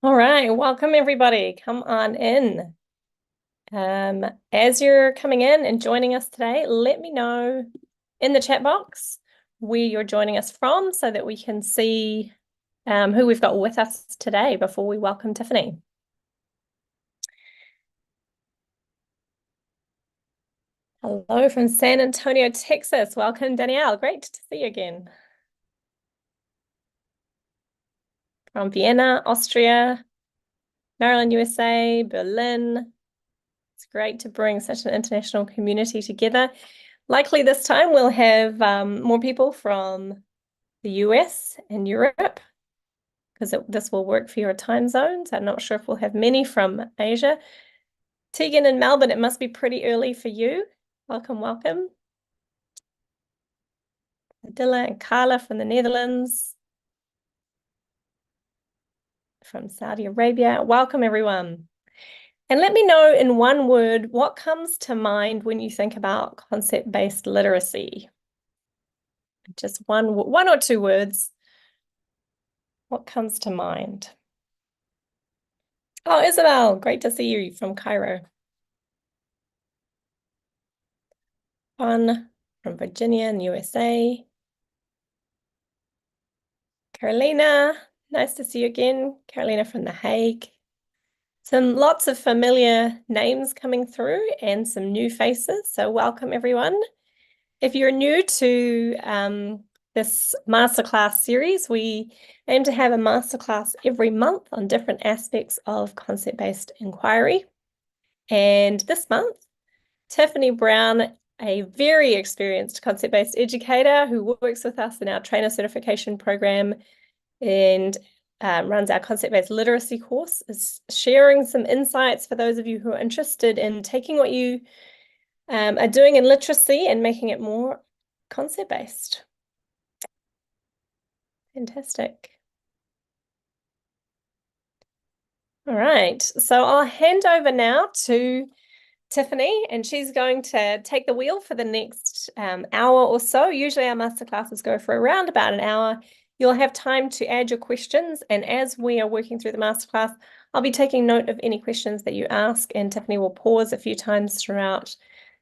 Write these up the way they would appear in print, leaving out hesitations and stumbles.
All right, welcome everybody. Come on in. As you're coming in and joining us today, let me know in the chat box where you're joining us from so that we can see who we've got with us today before we welcome Tiffany. Hello from San Antonio, Texas. Welcome, Danielle. Great to see you again. From Vienna, Austria, Maryland, USA, Berlin. It's great to bring such an international community together. Likely this time we'll have more people from the US and Europe because this will work for your time zones. I'm not sure if we'll have many from Asia. Tegan in Melbourne, it must be pretty early for you. Welcome, welcome. Adila and Carla from the Netherlands. From Saudi Arabia. Welcome, everyone. And let me know in one word, what comes to mind when you think about concept-based literacy? Just one or two words. What comes to mind? Oh, Isabel, great to see you from Cairo. Juan from Virginia in USA. Carolina, nice to see you again. Carolina from The Hague. Lots of familiar names coming through and some new faces, so welcome everyone. If you're new to this masterclass series, we aim to have a masterclass every month on different aspects of concept-based inquiry. And this month, Tiffany Brown, a very experienced concept-based educator who works with us in our trainer certification program and runs our concept-based literacy course, is sharing some insights for those of you who are interested in taking what you are doing in literacy and making it more concept-based. Fantastic. All right, so I'll hand over now to Tiffany, and she's going to take the wheel for the next hour or so. Usually our masterclasses go for around about an hour. You'll have time to add your questions, and as we are working through the masterclass, I'll be taking note of any questions that you ask, and Tiffany will pause a few times throughout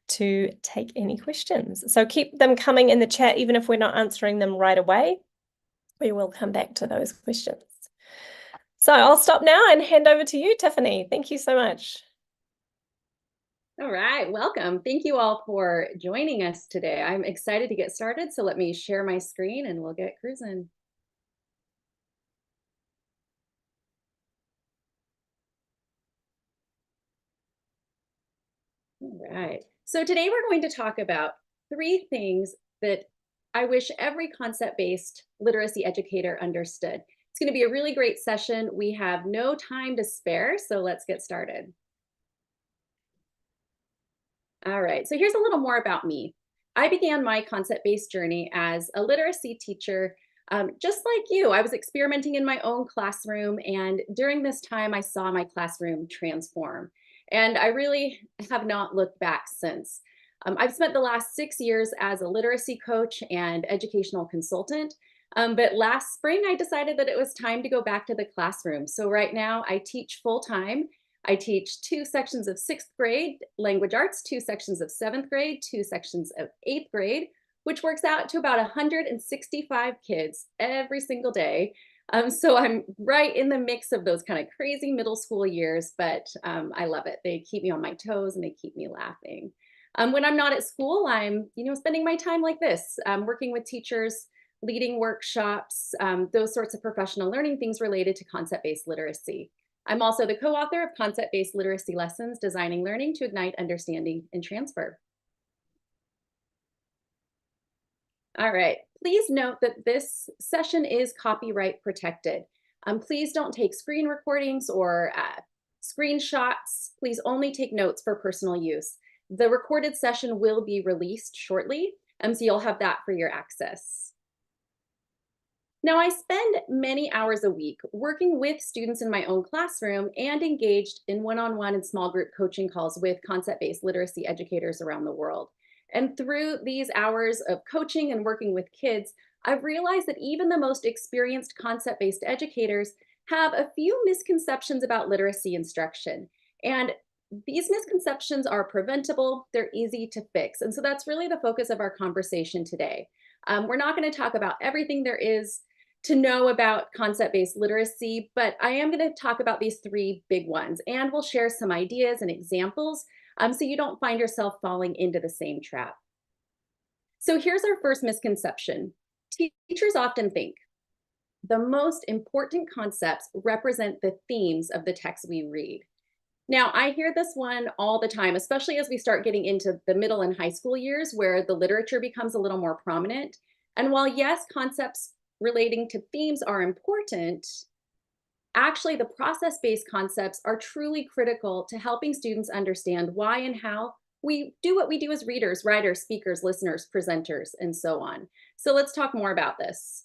to take any questions. So keep them coming in the chat, even if we're not answering them right away. We will come back to those questions. So I'll stop now and hand over to you, Tiffany. Thank you so much. All right, welcome. Thank you all for joining us today. I'm excited to get started, so let me share my screen and we'll get cruising. All right, so today we're going to talk about 3 things that I wish every concept-based literacy educator understood. It's going to be a really great session. We have no time to spare, so let's get started. All right, so here's a little more about me. I began my concept-based journey as a literacy teacher. Just like you, I was experimenting in my own classroom, and during this time, I saw my classroom transform. And I really have not looked back since. I've spent the last 6 years as a literacy coach and educational consultant. But last spring, I decided that it was time to go back to the classroom. So right now, I teach full-time. I teach 2 sections of 6th grade language arts, 2 sections of 7th grade, 2 sections of 8th grade, which works out to about 165 kids every single day. So I'm right in the mix of those kind of crazy middle school years, but I love it. They keep me on my toes and they keep me laughing. When I'm not at school, I'm spending my time like this, working with teachers, leading workshops, those sorts of professional learning things related to concept-based literacy. I'm also the co-author of Concept-Based Literacy Lessons, Designing Learning to Ignite Understanding and Transfer. All right, please note that this session is copyright protected. Please don't take screen recordings or screenshots. Please only take notes for personal use. The recorded session will be released shortly, so you'll have that for your access. Now, I spend many hours a week working with students in my own classroom and engaged in one-on-one and small group coaching calls with concept-based literacy educators around the world. And through these hours of coaching and working with kids, I've realized that even the most experienced concept-based educators have a few misconceptions about literacy instruction. And these misconceptions are preventable, they're easy to fix. And so that's really the focus of our conversation today. We're not going to talk about everything there is to know about concept based literacy, but I am going to talk about these three big ones and we'll share some ideas and examples so you don't find yourself falling into the same trap. So here's our first misconception. Teachers often think the most important concepts represent the themes of the text we read. Now, I hear this one all the time, especially as we start getting into the middle and high school years where the literature becomes a little more prominent. And while, yes, concepts relating to themes are important, actually, the process based concepts are truly critical to helping students understand why and how we do what we do as readers, writers, speakers, listeners, presenters, and so on. So let's talk more about this.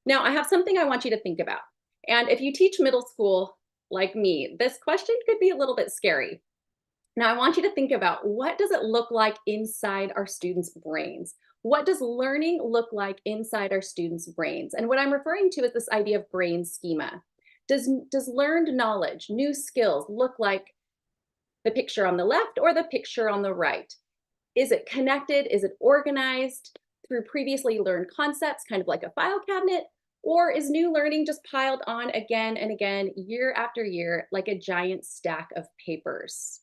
Now, I have something I want you to think about. And if you teach middle school like me, this question could be a little bit scary. Now, I want you to think about what does it look like inside our students' brains? What does learning look like inside our students' brains? And what I'm referring to is this idea of brain schema. Does learned knowledge, new skills look like the picture on the left or the picture on the right? Is it connected? Is it organized through previously learned concepts, kind of like a file cabinet? Or is new learning just piled on again and again, year after year, like a giant stack of papers?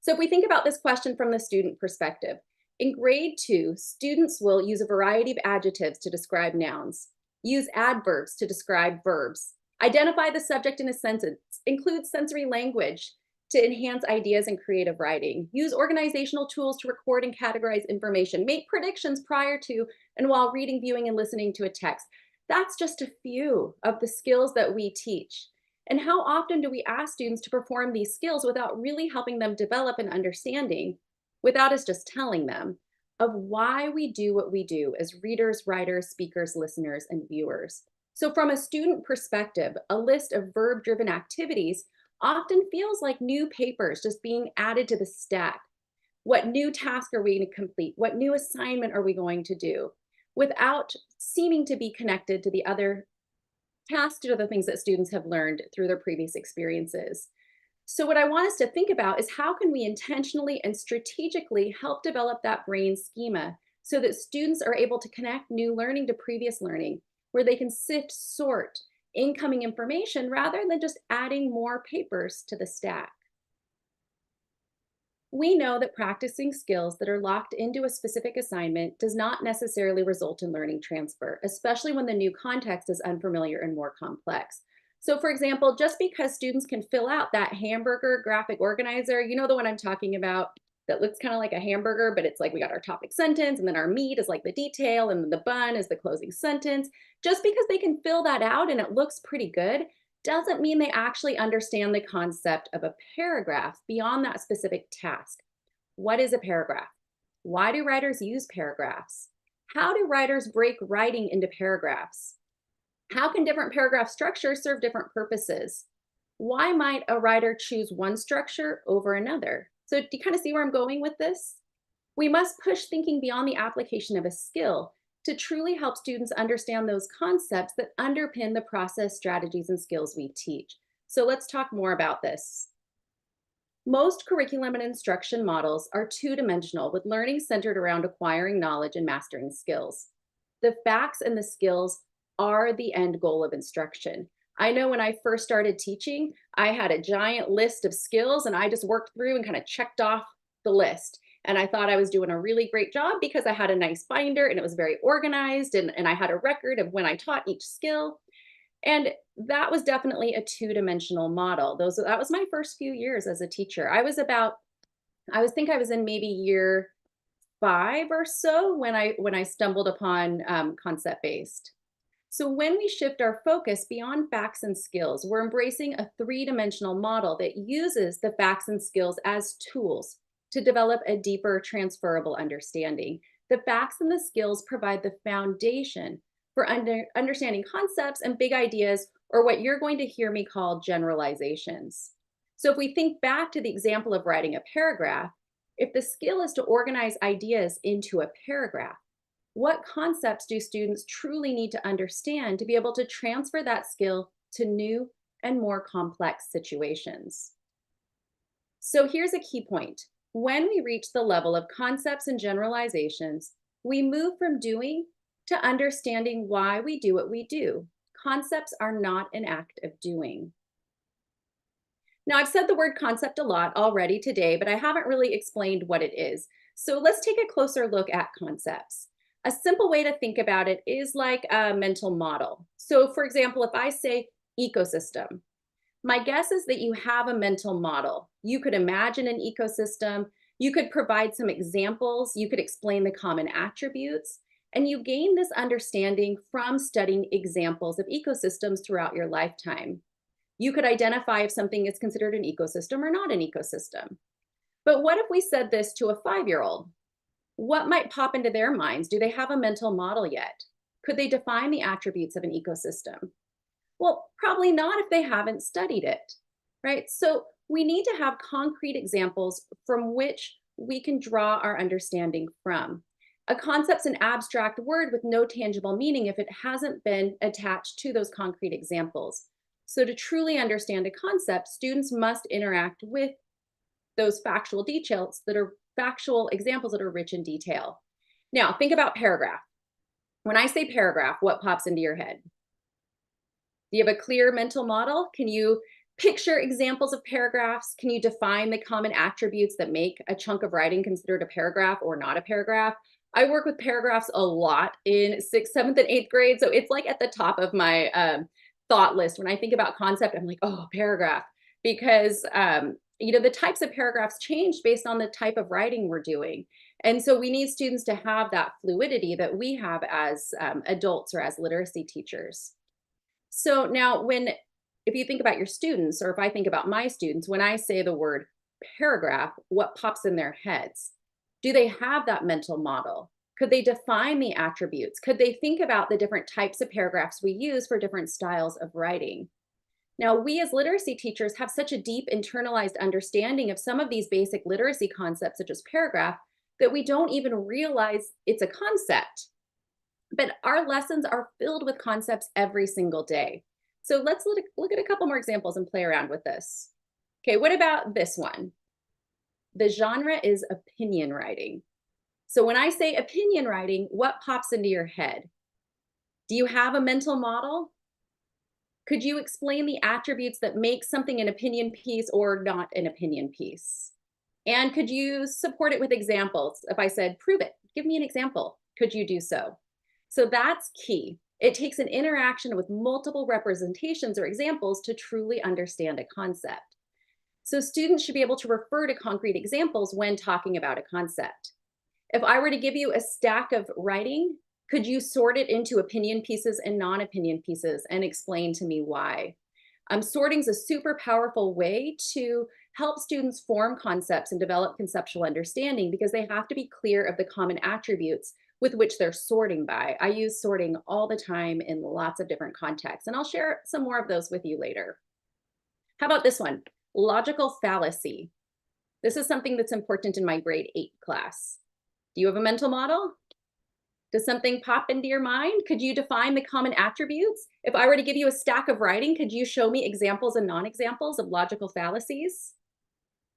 So if we think about this question from the student perspective, in grade 2, students will use a variety of adjectives to describe nouns, use adverbs to describe verbs, identify the subject in a sentence, include sensory language to enhance ideas and creative writing, use organizational tools to record and categorize information, make predictions prior to and while reading, viewing, and listening to a text. That's just a few of the skills that we teach. And how often do we ask students to perform these skills without really helping them develop an understanding, without us just telling them, of why we do what we do as readers, writers, speakers, listeners, and viewers? So, from a student perspective, a list of verb driven activities often feels like new papers just being added to the stack. What new task are we going to complete? What new assignment are we going to do? Without seeming to be connected to the other tasks or the things that students have learned through their previous experiences. So what I want us to think about is how can we intentionally and strategically help develop that brain schema so that students are able to connect new learning to previous learning, where they can sift, sort incoming information rather than just adding more papers to the stack. We know that practicing skills that are locked into a specific assignment does not necessarily result in learning transfer, especially when the new context is unfamiliar and more complex. So, for example, just because students can fill out that hamburger graphic organizer, you know the one I'm talking about, that looks kind of like a hamburger, but it's like we got our topic sentence, and then our meat is like the detail, and then the bun is the closing sentence. Just because they can fill that out and it looks pretty good doesn't mean they actually understand the concept of a paragraph beyond that specific task. What is a paragraph? Why do writers use paragraphs? How do writers break writing into paragraphs? How can different paragraph structures serve different purposes? Why might a writer choose one structure over another? So, do you kind of see where I'm going with this? We must push thinking beyond the application of a skill to truly help students understand those concepts that underpin the process, strategies, and skills we teach. So let's talk more about this. Most curriculum and instruction models are two-dimensional, with learning centered around acquiring knowledge and mastering skills. The facts and the skills are the end goal of instruction. I know when I first started teaching, I had a giant list of skills and I just worked through and kind of checked off the list. And I thought I was doing a really great job because I had a nice binder and it was very organized, and I had a record of when I taught each skill. And that was definitely a two-dimensional model. That was my first few years as a teacher. I think I was in maybe year 5 or so when I stumbled upon concept based. So when we shift our focus beyond facts and skills, we're embracing a three-dimensional model that uses the facts and skills as tools to develop a deeper transferable understanding. The facts and the skills provide the foundation for understanding concepts and big ideas, or what you're going to hear me call generalizations. So if we think back to the example of writing a paragraph, if the skill is to organize ideas into a paragraph, What concepts do students truly need to understand to be able to transfer that skill to new and more complex situations? So here's a key point. When we reach the level of concepts and generalizations, we move from doing to understanding why we do what we do. Concepts are not an act of doing. Now, I've said the word concept a lot already today, but I haven't really explained what it is. So let's take a closer look at concepts. A simple way to think about it is like a mental model. So, for example, if I say ecosystem, my guess is that you have a mental model. You could imagine an ecosystem, you could provide some examples, you could explain the common attributes, and you gain this understanding from studying examples of ecosystems throughout your lifetime. You could identify if something is considered an ecosystem or not an ecosystem. But what if we said this to a 5-year-old? What might pop into their minds? Do they have a mental model yet? Could they define the attributes of an ecosystem? Well, probably not if they haven't studied it, right? So we need to have concrete examples from which we can draw our understanding from. A concept's an abstract word with no tangible meaning if it hasn't been attached to those concrete examples. So to truly understand a concept, students must interact with those factual details that are factual examples that are rich in detail. Now, think about paragraph. When I say paragraph, what pops into your head? Do you have a clear mental model? Can you picture examples of paragraphs? Can you define the common attributes that make a chunk of writing considered a paragraph or not a paragraph? I work with paragraphs a lot in 6th, 7th, and 8th grade. So it's like at the top of my thought list. When I think about concept, I'm like, oh, paragraph. Because, the types of paragraphs change based on the type of writing we're doing. And so we need students to have that fluidity that we have as adults or as literacy teachers. So now if you think about your students, or if I think about my students, when I say the word paragraph, what pops in their heads? Do they have that mental model? Could they define the attributes? Could they think about the different types of paragraphs we use for different styles of writing? Now, we as literacy teachers have such a deep internalized understanding of some of these basic literacy concepts, such as paragraph, that we don't even realize it's a concept. But our lessons are filled with concepts every single day. So let's look at a couple more examples and play around with this. Okay, what about this one? The genre is opinion writing. So when I say opinion writing, what pops into your head? Do you have a mental model? Could you explain the attributes that make something an opinion piece or not an opinion piece? And could you support it with examples? If I said, prove it, give me an example, could you do so? So that's key. It takes an interaction with multiple representations or examples to truly understand a concept. So students should be able to refer to concrete examples when talking about a concept. If I were to give you a stack of writing, could you sort it into opinion pieces and non-opinion pieces and explain to me why? Sorting is a super powerful way to help students form concepts and develop conceptual understanding because they have to be clear of the common attributes with which they're sorting by. I use sorting all the time in lots of different contexts, and I'll share some more of those with you later. How about this one? Logical fallacy. This is something that's important in my grade 8 class. Do you have a mental model? Does something pop into your mind? Could you define the common attributes? If I were to give you a stack of writing, could you show me examples and non-examples of logical fallacies?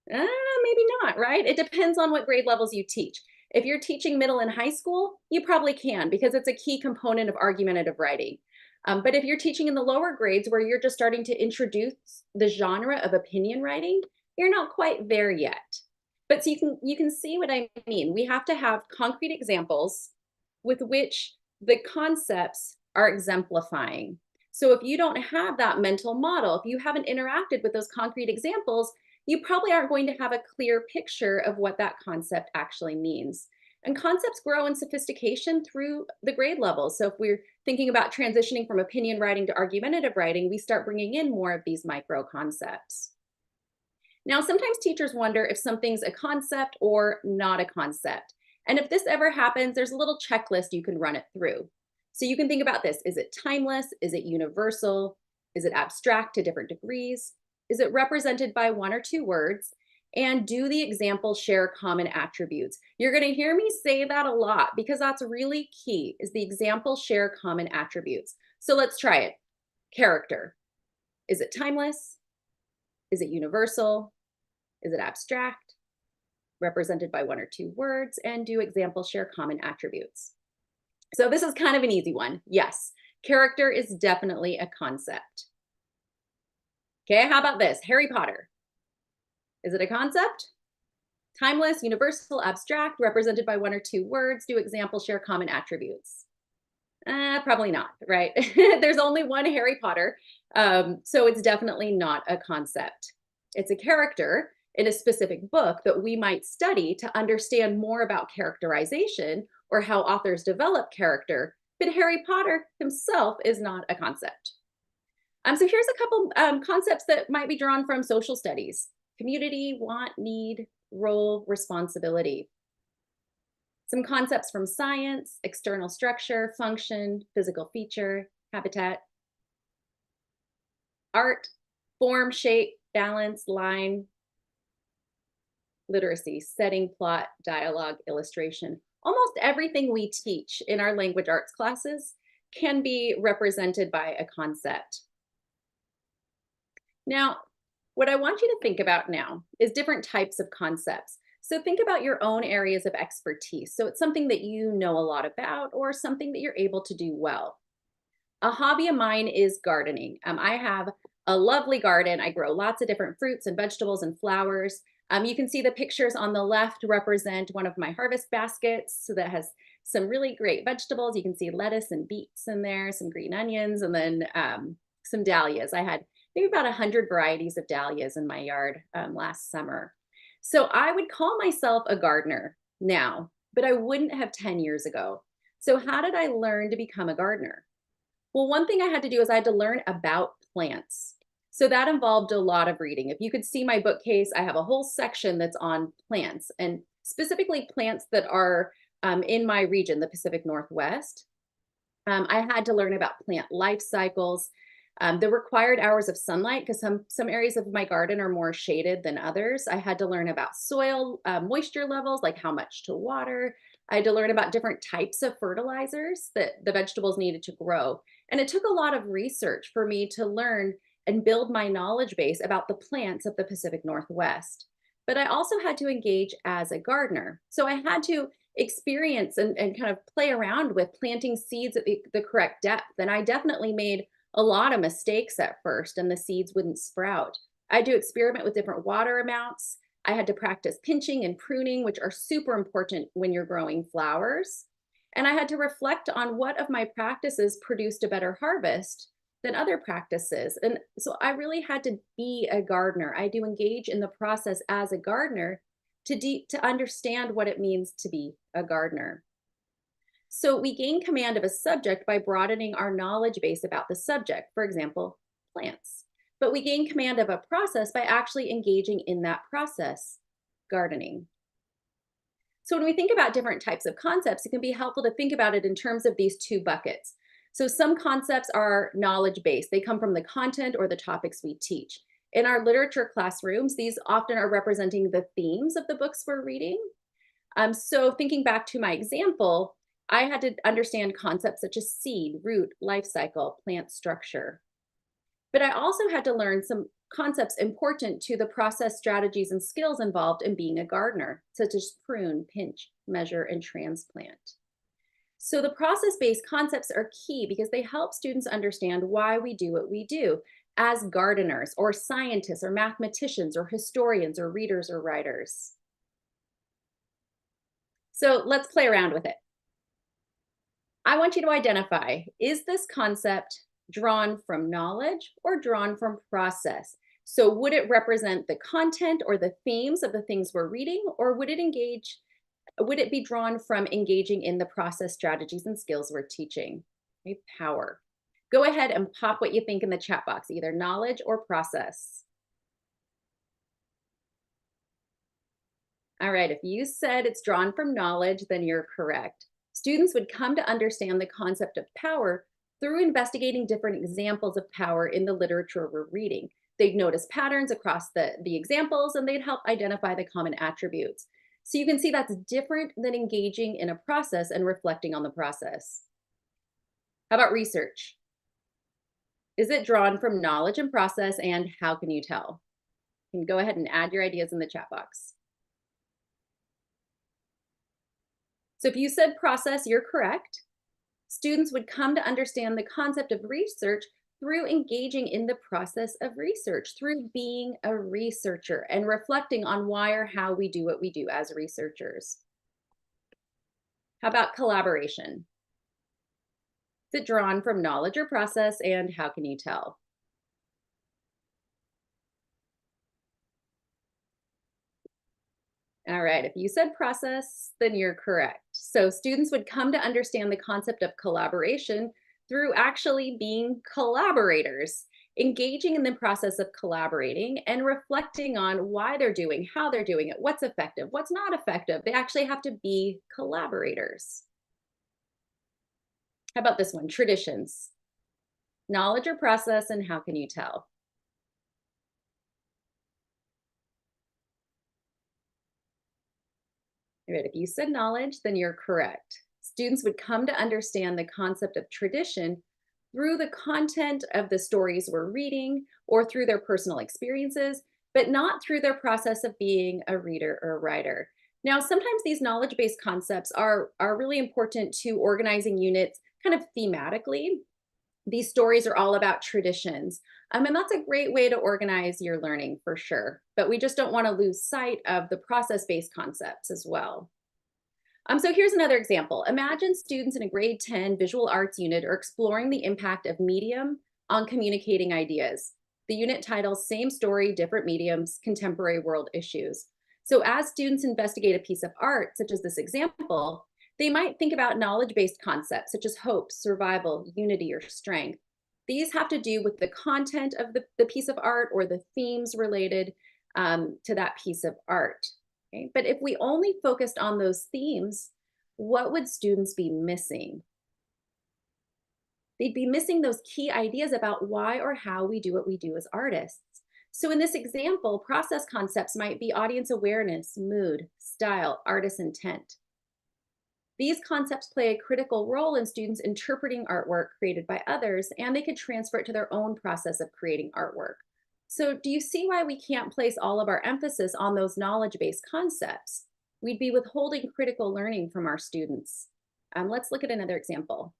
Maybe not, right? It depends on what grade levels you teach. If you're teaching middle and high school, you probably can because it's a key component of argumentative writing. But if you're teaching in the lower grades where you're just starting to introduce the genre of opinion writing, you're not quite there yet. But so you can see what I mean. We have to have concrete examples with which the concepts are exemplifying. So if you don't have that mental model, if you haven't interacted with those concrete examples, you probably aren't going to have a clear picture of what that concept actually means. And concepts grow in sophistication through the grade levels. So if we're thinking about transitioning from opinion writing to argumentative writing, we start bringing in more of these micro concepts. Now, sometimes teachers wonder if something's a concept or not a concept. And if this ever happens, there's a little checklist you can run it through. So you can think about this. Is it timeless? Is it universal? Is it abstract to different degrees? Is it represented by one or two words? and do the example share common attributes. You're going to hear me say that a lot because that's really key, is the example share common attributes. So let's try it. Character. Is it timeless? Is it universal? Is it abstract? Represented by one or two words? And do examples share common attributes? So this is kind of an easy one. Yes, character is definitely a concept. Okay, how about this? Harry Potter. Is it a concept? Timeless, universal, abstract, represented by one or two words. Do examples share common attributes? Probably not, right? There's only one Harry Potter, so it's definitely not a concept. It's a character in a specific book that we might study to understand more about characterization or how authors develop character, but Harry Potter himself is not a concept. So here's a couple concepts that might be drawn from social studies: community, want, need, role, responsibility. Some concepts from science: external structure, function, physical feature, habitat. Art: form, shape, balance, line. Literacy: setting, plot, dialogue, illustration. Almost everything we teach in our language arts classes can be represented by a concept. Now, what I want you to think about now is different types of concepts. So think about your own areas of expertise. So it's something that you know a lot about or something that you're able to do well. A hobby of mine is gardening. I have a lovely garden. I grow lots of different fruits and vegetables and flowers. You can see the pictures on the left represent one of my harvest baskets. So that has some really great vegetables. You can see lettuce and beets in there, some green onions, and then some dahlias. I had maybe about 100 varieties of dahlias in my yard last summer. So I would call myself a gardener now, but I wouldn't have 10 years ago. So how did I learn to become a gardener? Well, one thing I had to do is I had to learn about plants. So that involved a lot of reading. If you could see my bookcase, I have a whole section that's on plants, and specifically plants that are in my region, the Pacific Northwest. I had to learn about plant life cycles, the required hours of sunlight, because some areas of my garden are more shaded than others. I had to learn about soil moisture levels, like how much to water. I had to learn about different types of fertilizers that the vegetables needed to grow. And it took a lot of research for me to learn and build my knowledge base about the plants of the Pacific Northwest. But I also had to engage as a gardener. So I had to experience and kind of play around with planting seeds at the correct depth. And I definitely made a lot of mistakes at first, and the seeds wouldn't sprout. I had to experiment with different water amounts. I had to practice pinching and pruning, which are super important when you're growing flowers. And I had to reflect on what of my practices produced a better harvest than other practices. And so I really had to be a gardener. I had to engage in the process as a gardener to understand what it means to be a gardener. So we gain command of a subject by broadening our knowledge base about the subject, for example, plants. But we gain command of a process by actually engaging in that process, gardening. So when we think about different types of concepts, it can be helpful to think about it in terms of these two buckets. So some concepts are knowledge-based. They come from the content or the topics we teach. In our literature classrooms, these often are representing the themes of the books we're reading. So thinking back to my example, I had to understand concepts such as seed, root, life cycle, plant structure. But I also had to learn some concepts important to the process, strategies, and skills involved in being a gardener, such as prune, pinch, measure, and transplant. So the process-based concepts are key because they help students understand why we do what we do as gardeners or scientists or mathematicians or historians or readers or writers. So let's play around with it. I want you to identify, is this concept drawn from knowledge or drawn from process? So would it represent the content or the themes of the things we're reading, or would it be drawn from engaging in the process, strategies, and skills we're teaching? Okay, power. Go ahead and pop what you think in the chat box, either knowledge or process. All right, if you said it's drawn from knowledge, then you're correct. Students would come to understand the concept of power through investigating different examples of power in the literature we're reading. They'd notice patterns across the examples, and they'd help identify the common attributes. So you can see that's different than engaging in a process and reflecting on the process. How about research? Is it drawn from knowledge and process, and how can you tell? You can go ahead and add your ideas in the chat box. So if you said process, you're correct. Students would come to understand the concept of research through engaging in the process of research, through being a researcher and reflecting on why or how we do what we do as researchers. How about collaboration? Is it drawn from knowledge or process, and how can you tell? All right, if you said process, then you're correct. So students would come to understand the concept of collaboration through actually being collaborators, engaging in the process of collaborating and reflecting on why they're doing, how they're doing it, what's effective, what's not effective. They actually have to be collaborators. How about this one? Traditions. Knowledge or process, and how can you tell? All right, if you said knowledge, then you're correct. Students would come to understand the concept of tradition through the content of the stories we're reading or through their personal experiences, but not through their process of being a reader or a writer. Now, sometimes these knowledge-based concepts are really important to organizing units kind of thematically. These stories are all about traditions. And that's a great way to organize your learning for sure. But we just don't want to lose sight of the process-based concepts as well. So here's another example. Imagine students in a grade 10 visual arts unit are exploring the impact of medium on communicating ideas. The unit title, Same Story, Different Mediums, Contemporary World Issues. So as students investigate a piece of art, such as this example, they might think about knowledge-based concepts such as hope, survival, unity, or strength. These have to do with the content of the piece of art or the themes related to that piece of art. Okay? But if we only focused on those themes, what would students be missing? They'd be missing those key ideas about why or how we do what we do as artists. So in this example, process concepts might be audience awareness, mood, style, artist intent. These concepts play a critical role in students interpreting artwork created by others, and they could transfer it to their own process of creating artwork. So do you see why we can't place all of our emphasis on those knowledge-based concepts? We'd be withholding critical learning from our students. Let's look at another example.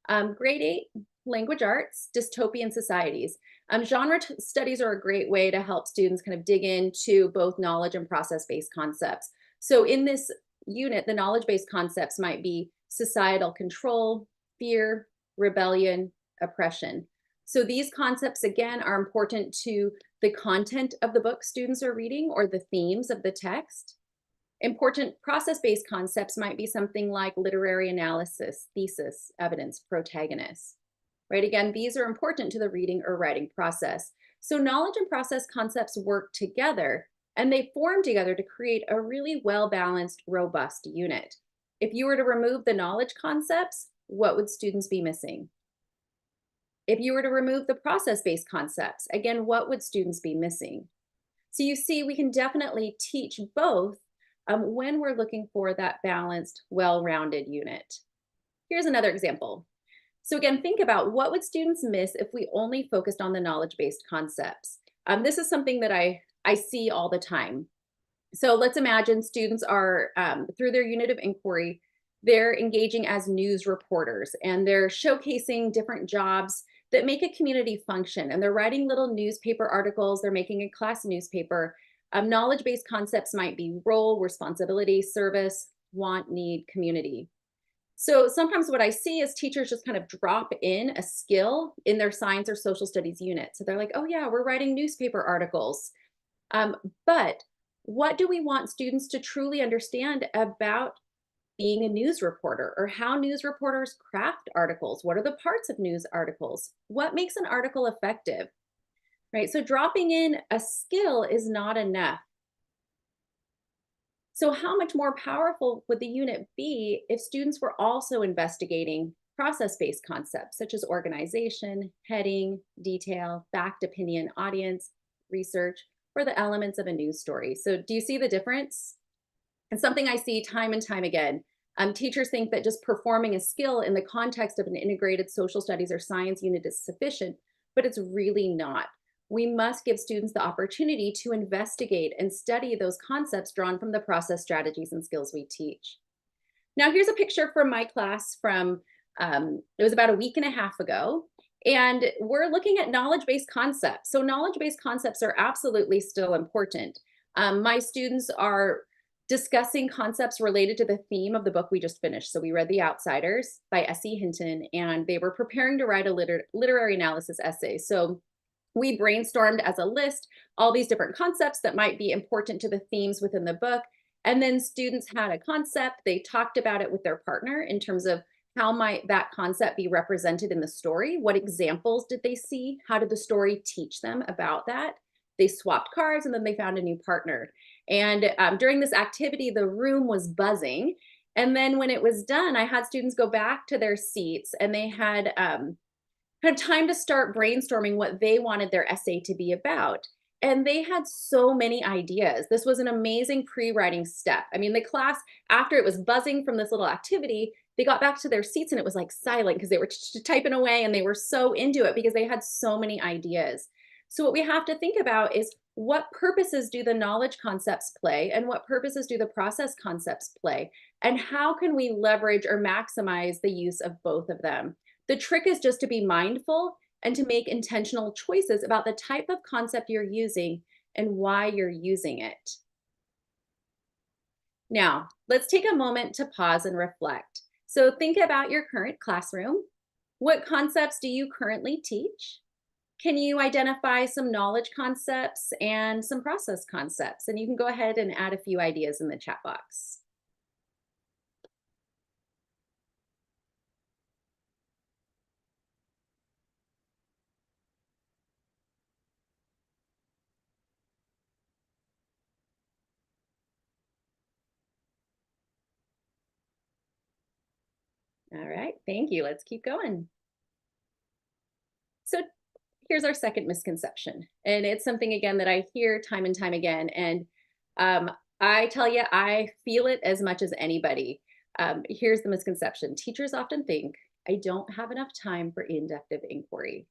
Grade 8, language arts, dystopian societies. Genre studies are a great way to help students kind of dig into both knowledge and process-based concepts. So in this unit, the knowledge-based concepts might be societal control, fear, rebellion, oppression. So these concepts, again, are important to the content of the book students are reading or the themes of the text. Important process-based concepts might be something like literary analysis, thesis, evidence, protagonist. Right? Again, these are important to the reading or writing process. So knowledge and process concepts work together, and they form together to create a really well-balanced, robust unit. If you were to remove the knowledge concepts, what would students be missing? If you were to remove the process-based concepts, again, what would students be missing? So you see, we can definitely teach both when we're looking for that balanced, well-rounded unit. Here's another example. So again, think about what would students miss if we only focused on the knowledge-based concepts. This is something that I see all the time. So let's imagine students are, through their unit of inquiry, they're engaging as news reporters and they're showcasing different jobs that make a community function. And they're writing little newspaper articles, they're making a class newspaper. Knowledge-based concepts might be role, responsibility, service, want, need, community. So sometimes what I see is teachers just kind of drop in a skill in their science or social studies unit. So they're like, oh yeah, we're writing newspaper articles. But what do we want students to truly understand about being a news reporter or how news reporters craft articles? What are the parts of news articles? What makes an article effective? Right? So dropping in a skill is not enough. So how much more powerful would the unit be if students were also investigating process-based concepts such as organization, heading, detail, fact, opinion, audience, research, or the elements of a news story. So do you see the difference? And something I see time and time again. Teachers think that just performing a skill in the context of an integrated social studies or science unit is sufficient, but it's really not. We must give students the opportunity to investigate and study those concepts drawn from the process, strategies, and skills we teach. Now, here's a picture from my class from, it was about a week and a half ago. And we're looking at knowledge-based concepts. So knowledge-based concepts are absolutely still important. My students are discussing concepts related to the theme of the book we just finished. So we read The Outsiders by S.E. Hinton, and they were preparing to write a literary analysis essay. So we brainstormed as a list all these different concepts that might be important to the themes within the book. And then students had a concept. They talked about it with their partner in terms of how might that concept be represented in the story? What examples did they see? How did the story teach them about that? They swapped cards and then they found a new partner. And during this activity, the room was buzzing. And then when it was done, I had students go back to their seats and they had kind of time to start brainstorming what they wanted their essay to be about. And they had so many ideas. This was an amazing pre-writing step. I mean, the class, after it was buzzing from this little activity, they got back to their seats and it was like silent because they were typing away and they were so into it because they had so many ideas. So what we have to think about is what purposes do the knowledge concepts play and what purposes do the process concepts play? And how can we leverage or maximize the use of both of them? The trick is just to be mindful and to make intentional choices about the type of concept you're using and why you're using it. Now, let's take a moment to pause and reflect. So think about your current classroom. What concepts do you currently teach? Can you identify some knowledge concepts and some process concepts? And you can go ahead and add a few ideas in the chat box. All right, thank you. Let's keep going. So here's our second misconception. And it's something, again, that I hear time and time again. And I tell you, I feel it as much as anybody. Here's the misconception. Teachers often think, I don't have enough time for inductive inquiry.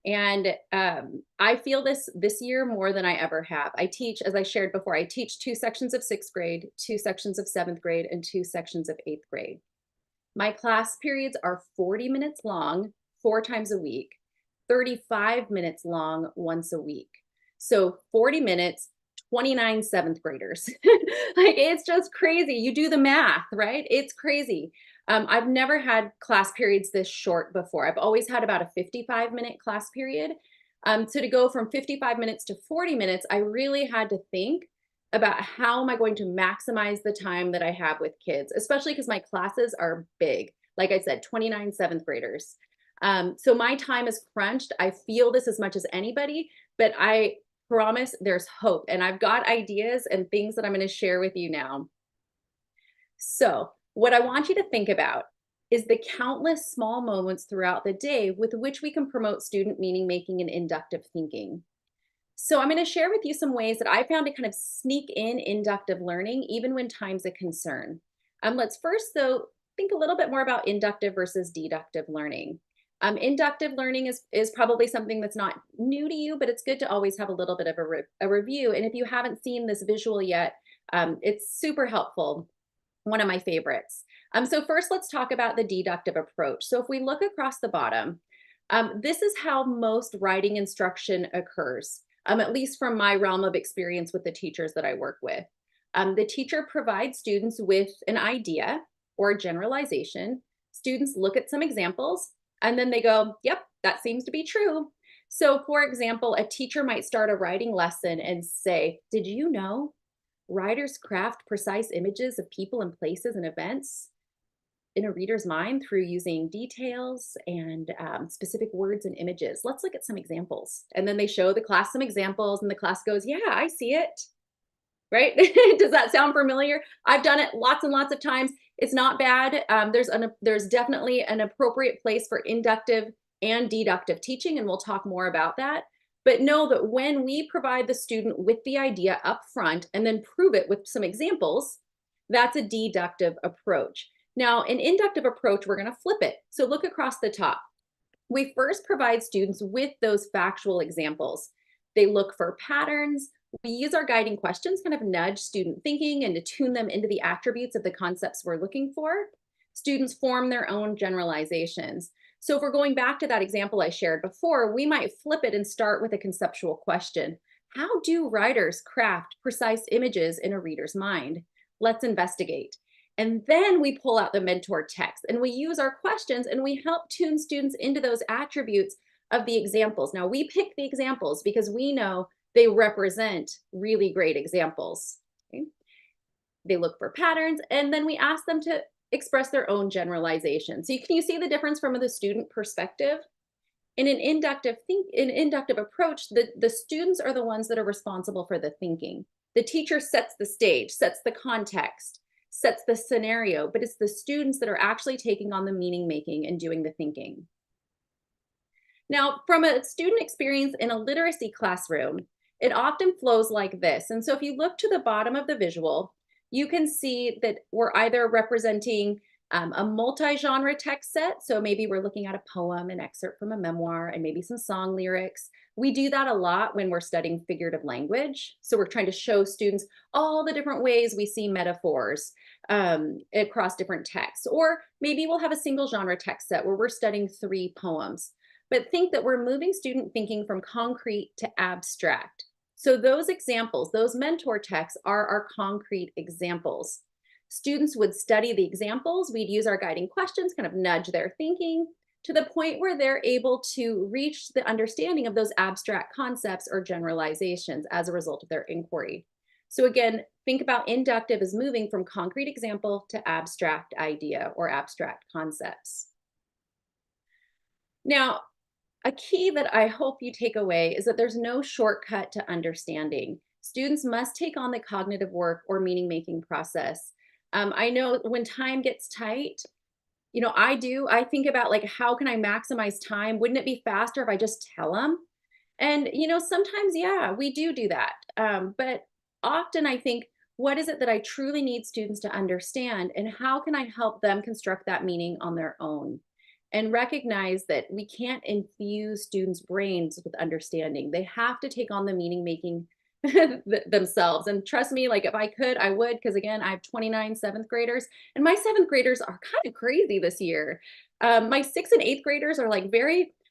And I feel this year more than I ever have. I teach, as I shared before, I teach 2 sections of 6th grade, 2 sections of 7th grade, and 2 sections of 8th grade. My class periods are 40 minutes long, 4 times a week, 35 minutes long once a week. So 40 minutes, 29 7th graders. Like, it's just crazy. You do the math, right? It's crazy. I've never had class periods this short before. I've always had about a 55-minute class period. So to go from 55 minutes to 40 minutes, I really had to think about how am I going to maximize the time that I have with kids, especially because my classes are big. Like I said, 29 7th graders. So my time is crunched. I feel this as much as anybody, but I promise there's hope. And I've got ideas and things that I'm going to share with you now. So what I want you to think about is the countless small moments throughout the day with which we can promote student meaning making and inductive thinking. So I'm going to share with you some ways that I found to kind of sneak in inductive learning, even when time's a concern. Let's first, though, think a little bit more about inductive versus deductive learning. Inductive learning is probably something that's not new to you, but it's good to always have a little bit of a review. And if you haven't seen this visual yet, it's super helpful. One of my favorites. So first, let's talk about the deductive approach. So if we look across the bottom, this is how most writing instruction occurs, at least from my realm of experience with the teachers that I work with. The teacher provides students with an idea or a generalization. Students look at some examples, and then they go, yep, that seems to be true. So for example, a teacher might start a writing lesson and say, did you know writers craft precise images of people and places and events in a reader's mind through using details and specific words and images? Let's look at some examples. And then they show the class some examples and the class goes, yeah, I see it. Right? Does that sound familiar? I've done it lots and lots of times. It's not bad. There's definitely an appropriate place for inductive and deductive teaching, and we'll talk more about that. But know that when we provide the student with the idea up front and then prove it with some examples, that's a deductive approach. Now, an inductive approach, we're going to flip it. So look across the top. We first provide students with those factual examples. They look for patterns. We use our guiding questions, kind of nudge student thinking and to tune them into the attributes of the concepts we're looking for. Students form their own generalizations. So if we're going back to that example I shared before, we might flip it and start with a conceptual question. How do writers craft precise images in a reader's mind? Let's investigate. And then we pull out the mentor text and we use our questions and we help tune students into those attributes of the examples. Now, we pick the examples because we know they represent really great examples. Okay? They look for patterns, and then we ask them to express their own generalization. So can you see the difference from the student perspective? In an inductive approach, the students are the ones that are responsible for the thinking. The teacher sets the stage, sets the context, sets the scenario, but it's the students that are actually taking on the meaning making and doing the thinking. Now, from a student experience in a literacy classroom, it often flows like this. And so if you look to the bottom of the visual, you can see that we're either representing a multi-genre text set. So maybe we're looking at a poem, an excerpt from a memoir, and maybe some song lyrics. We do that a lot when we're studying figurative language. So we're trying to show students all the different ways we see metaphors across different texts. Or maybe we'll have a single genre text set where we're studying 3 poems. But think that we're moving student thinking from concrete to abstract. So those examples, those mentor texts are our concrete examples. Students would study the examples. We'd use our guiding questions, kind of nudge their thinking to the point where they're able to reach the understanding of those abstract concepts or generalizations as a result of their inquiry. So again, think about inductive as moving from concrete example to abstract idea or abstract concepts. Now, a key that I hope you take away is that there's no shortcut to understanding. Students must take on the cognitive work or meaning-making process. I know when time gets tight, I think about like, how can I maximize time? Wouldn't it be faster if I just tell them? And, sometimes, yeah, we do that. But often I think, what is it that I truly need students to understand? And how can I help them construct that meaning on their own? And recognize that we can't infuse students' brains with understanding. They have to take on the meaning making themselves. And trust me, like if I could, I would, because again, I have 29 7th graders, and my 7th graders are kind of crazy this year. My 6th and 8th graders are like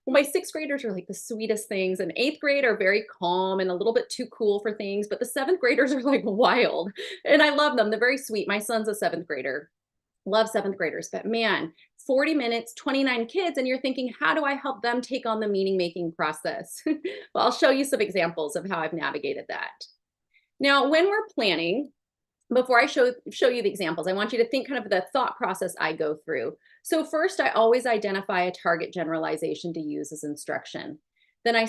my 6th graders are like the sweetest things, and 8th grade are very calm and a little bit too cool for things, but the 7th graders are like wild. And I love them. They're very sweet. My son's a 7th grader. Love 7th graders, but man, 40 minutes, 29 kids, and you're thinking, how do I help them take on the meaning making process? Well, I'll show you some examples of how I've navigated that. Now, when we're planning, before I show you the examples, I want you to think kind of the thought process I go through. So first, I always identify a target generalization to use as instruction. Then I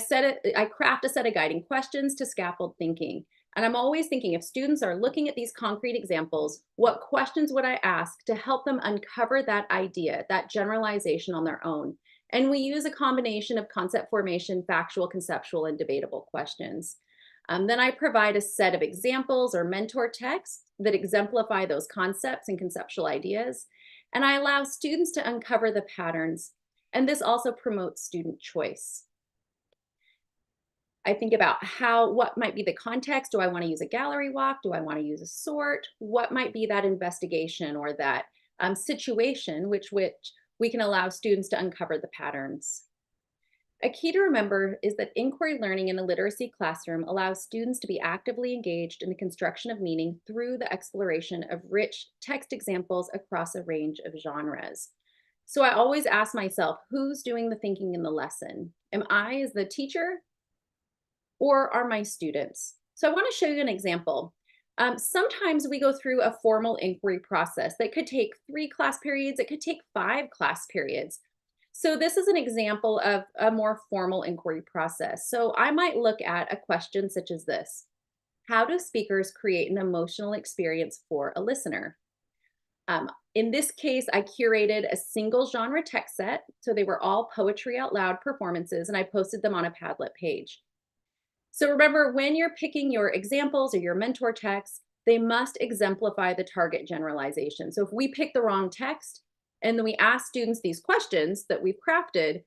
craft a set of guiding questions to scaffold thinking. And I'm always thinking, if students are looking at these concrete examples, what questions would I ask to help them uncover that idea, that generalization on their own? And we use a combination of concept formation, factual, conceptual, and debatable questions. Then I provide a set of examples or mentor texts that exemplify those concepts and conceptual ideas. And I allow students to uncover the patterns. And this also promotes student choice. I think about what might be the context. Do I want to use a gallery walk? Do I want to use a sort? What might be that investigation or that situation which we can allow students to uncover the patterns? A key to remember is that inquiry learning in a literacy classroom allows students to be actively engaged in the construction of meaning through the exploration of rich text examples across a range of genres. So I always ask myself, who's doing the thinking in the lesson? Am I as the teacher, or are my students? So I want to show you an example. Sometimes we go through a formal inquiry process that could take 3 class periods. It could take 5 class periods. So this is an example of a more formal inquiry process. So I might look at a question such as this: how do speakers create an emotional experience for a listener? In this case, I curated a single genre text set. So they were all poetry out loud performances, and I posted them on a Padlet page. So remember, when you're picking your examples or your mentor text, they must exemplify the target generalization. So if we pick the wrong text and then we ask students these questions that we've crafted,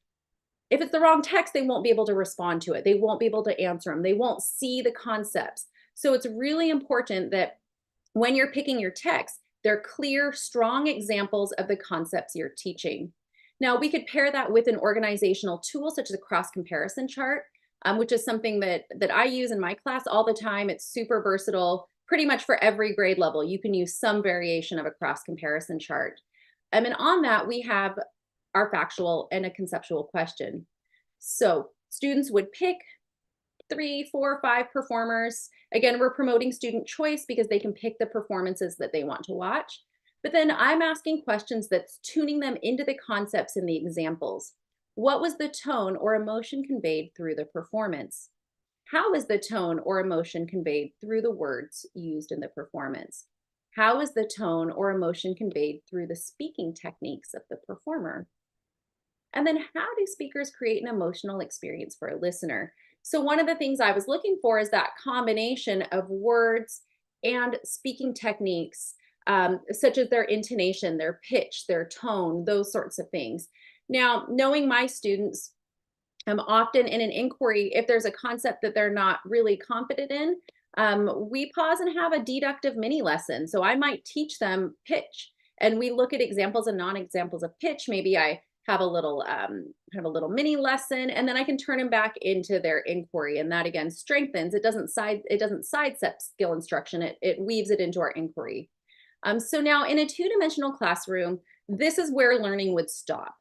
if it's the wrong text, they won't be able to respond to it. They won't be able to answer them. They won't see the concepts. So it's really important that when you're picking your text, they're clear, strong examples of the concepts you're teaching. Now, we could pair that with an organizational tool such as a cross comparison chart, which is something that I use in my class all the time. It's super versatile, pretty much for every grade level. You can use some variation of a cross comparison chart. And on that, we have our factual and a conceptual question. So students would pick 3, 4, 5 performers. Again, we're promoting student choice because they can pick the performances that they want to watch. But then I'm asking questions that's tuning them into the concepts in the examples. What was the tone or emotion conveyed through the performance? How is the tone or emotion conveyed through the words used in the performance? How is the tone or emotion conveyed through the speaking techniques of the performer? And then how do speakers create an emotional experience for a listener? So one of the things I was looking for is that combination of words and speaking techniques, such as their intonation, their pitch, their tone, those sorts of things. Now, knowing my students, often in an inquiry, if there's a concept that they're not really confident in, we pause and have a deductive mini lesson. So I might teach them pitch, and we look at examples and non-examples of pitch. Maybe I have a little kind of a little mini lesson, and then I can turn them back into their inquiry, and that again strengthens. It doesn't sidestep skill instruction. It weaves it into our inquiry. So now in a two-dimensional classroom, this is where learning would stop.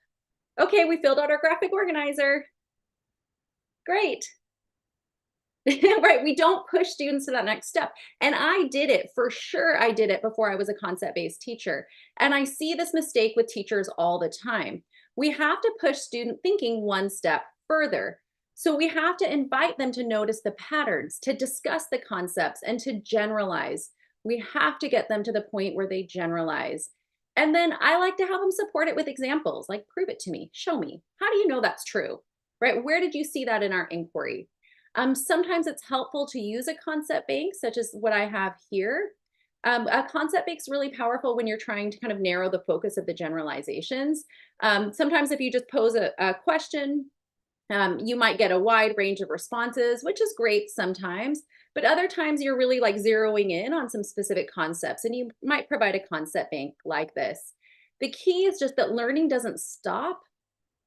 Okay, we filled out our graphic organizer. Great. Right, we don't push students to that next step. And I did it, for sure I did it before I was a concept-based teacher. And I see this mistake with teachers all the time. We have to push student thinking one step further. So we have to invite them to notice the patterns, to discuss the concepts, and to generalize. We have to get them to the point where they generalize. And then I like to have them support it with examples, like prove it to me, show me. How do you know that's true? Right? Where did you see that in our inquiry? Sometimes it's helpful to use a concept bank, such as what I have here. A concept bank is really powerful when you're trying to kind of narrow the focus of the generalizations. Sometimes if you just pose a question, you might get a wide range of responses, which is great sometimes, but other times you're really like zeroing in on some specific concepts, and you might provide a concept bank like this. The key is just that learning doesn't stop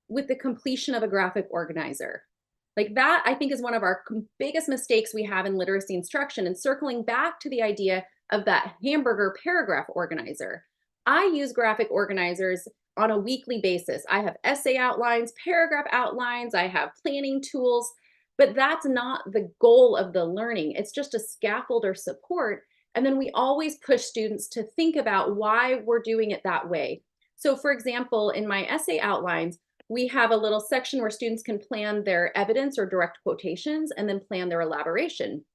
with the completion of a graphic organizer. Like that, I think, is one of our biggest mistakes we have in literacy instruction, and circling back to the idea of that hamburger paragraph organizer. I use graphic organizers on a weekly basis. I have essay outlines, paragraph outlines, I have planning tools, but that's not the goal of the learning. It's just a scaffold or support. And then we always push students to think about why we're doing it that way. So for example, in my essay outlines, we have a little section where students can plan their evidence or direct quotations and then plan their elaboration.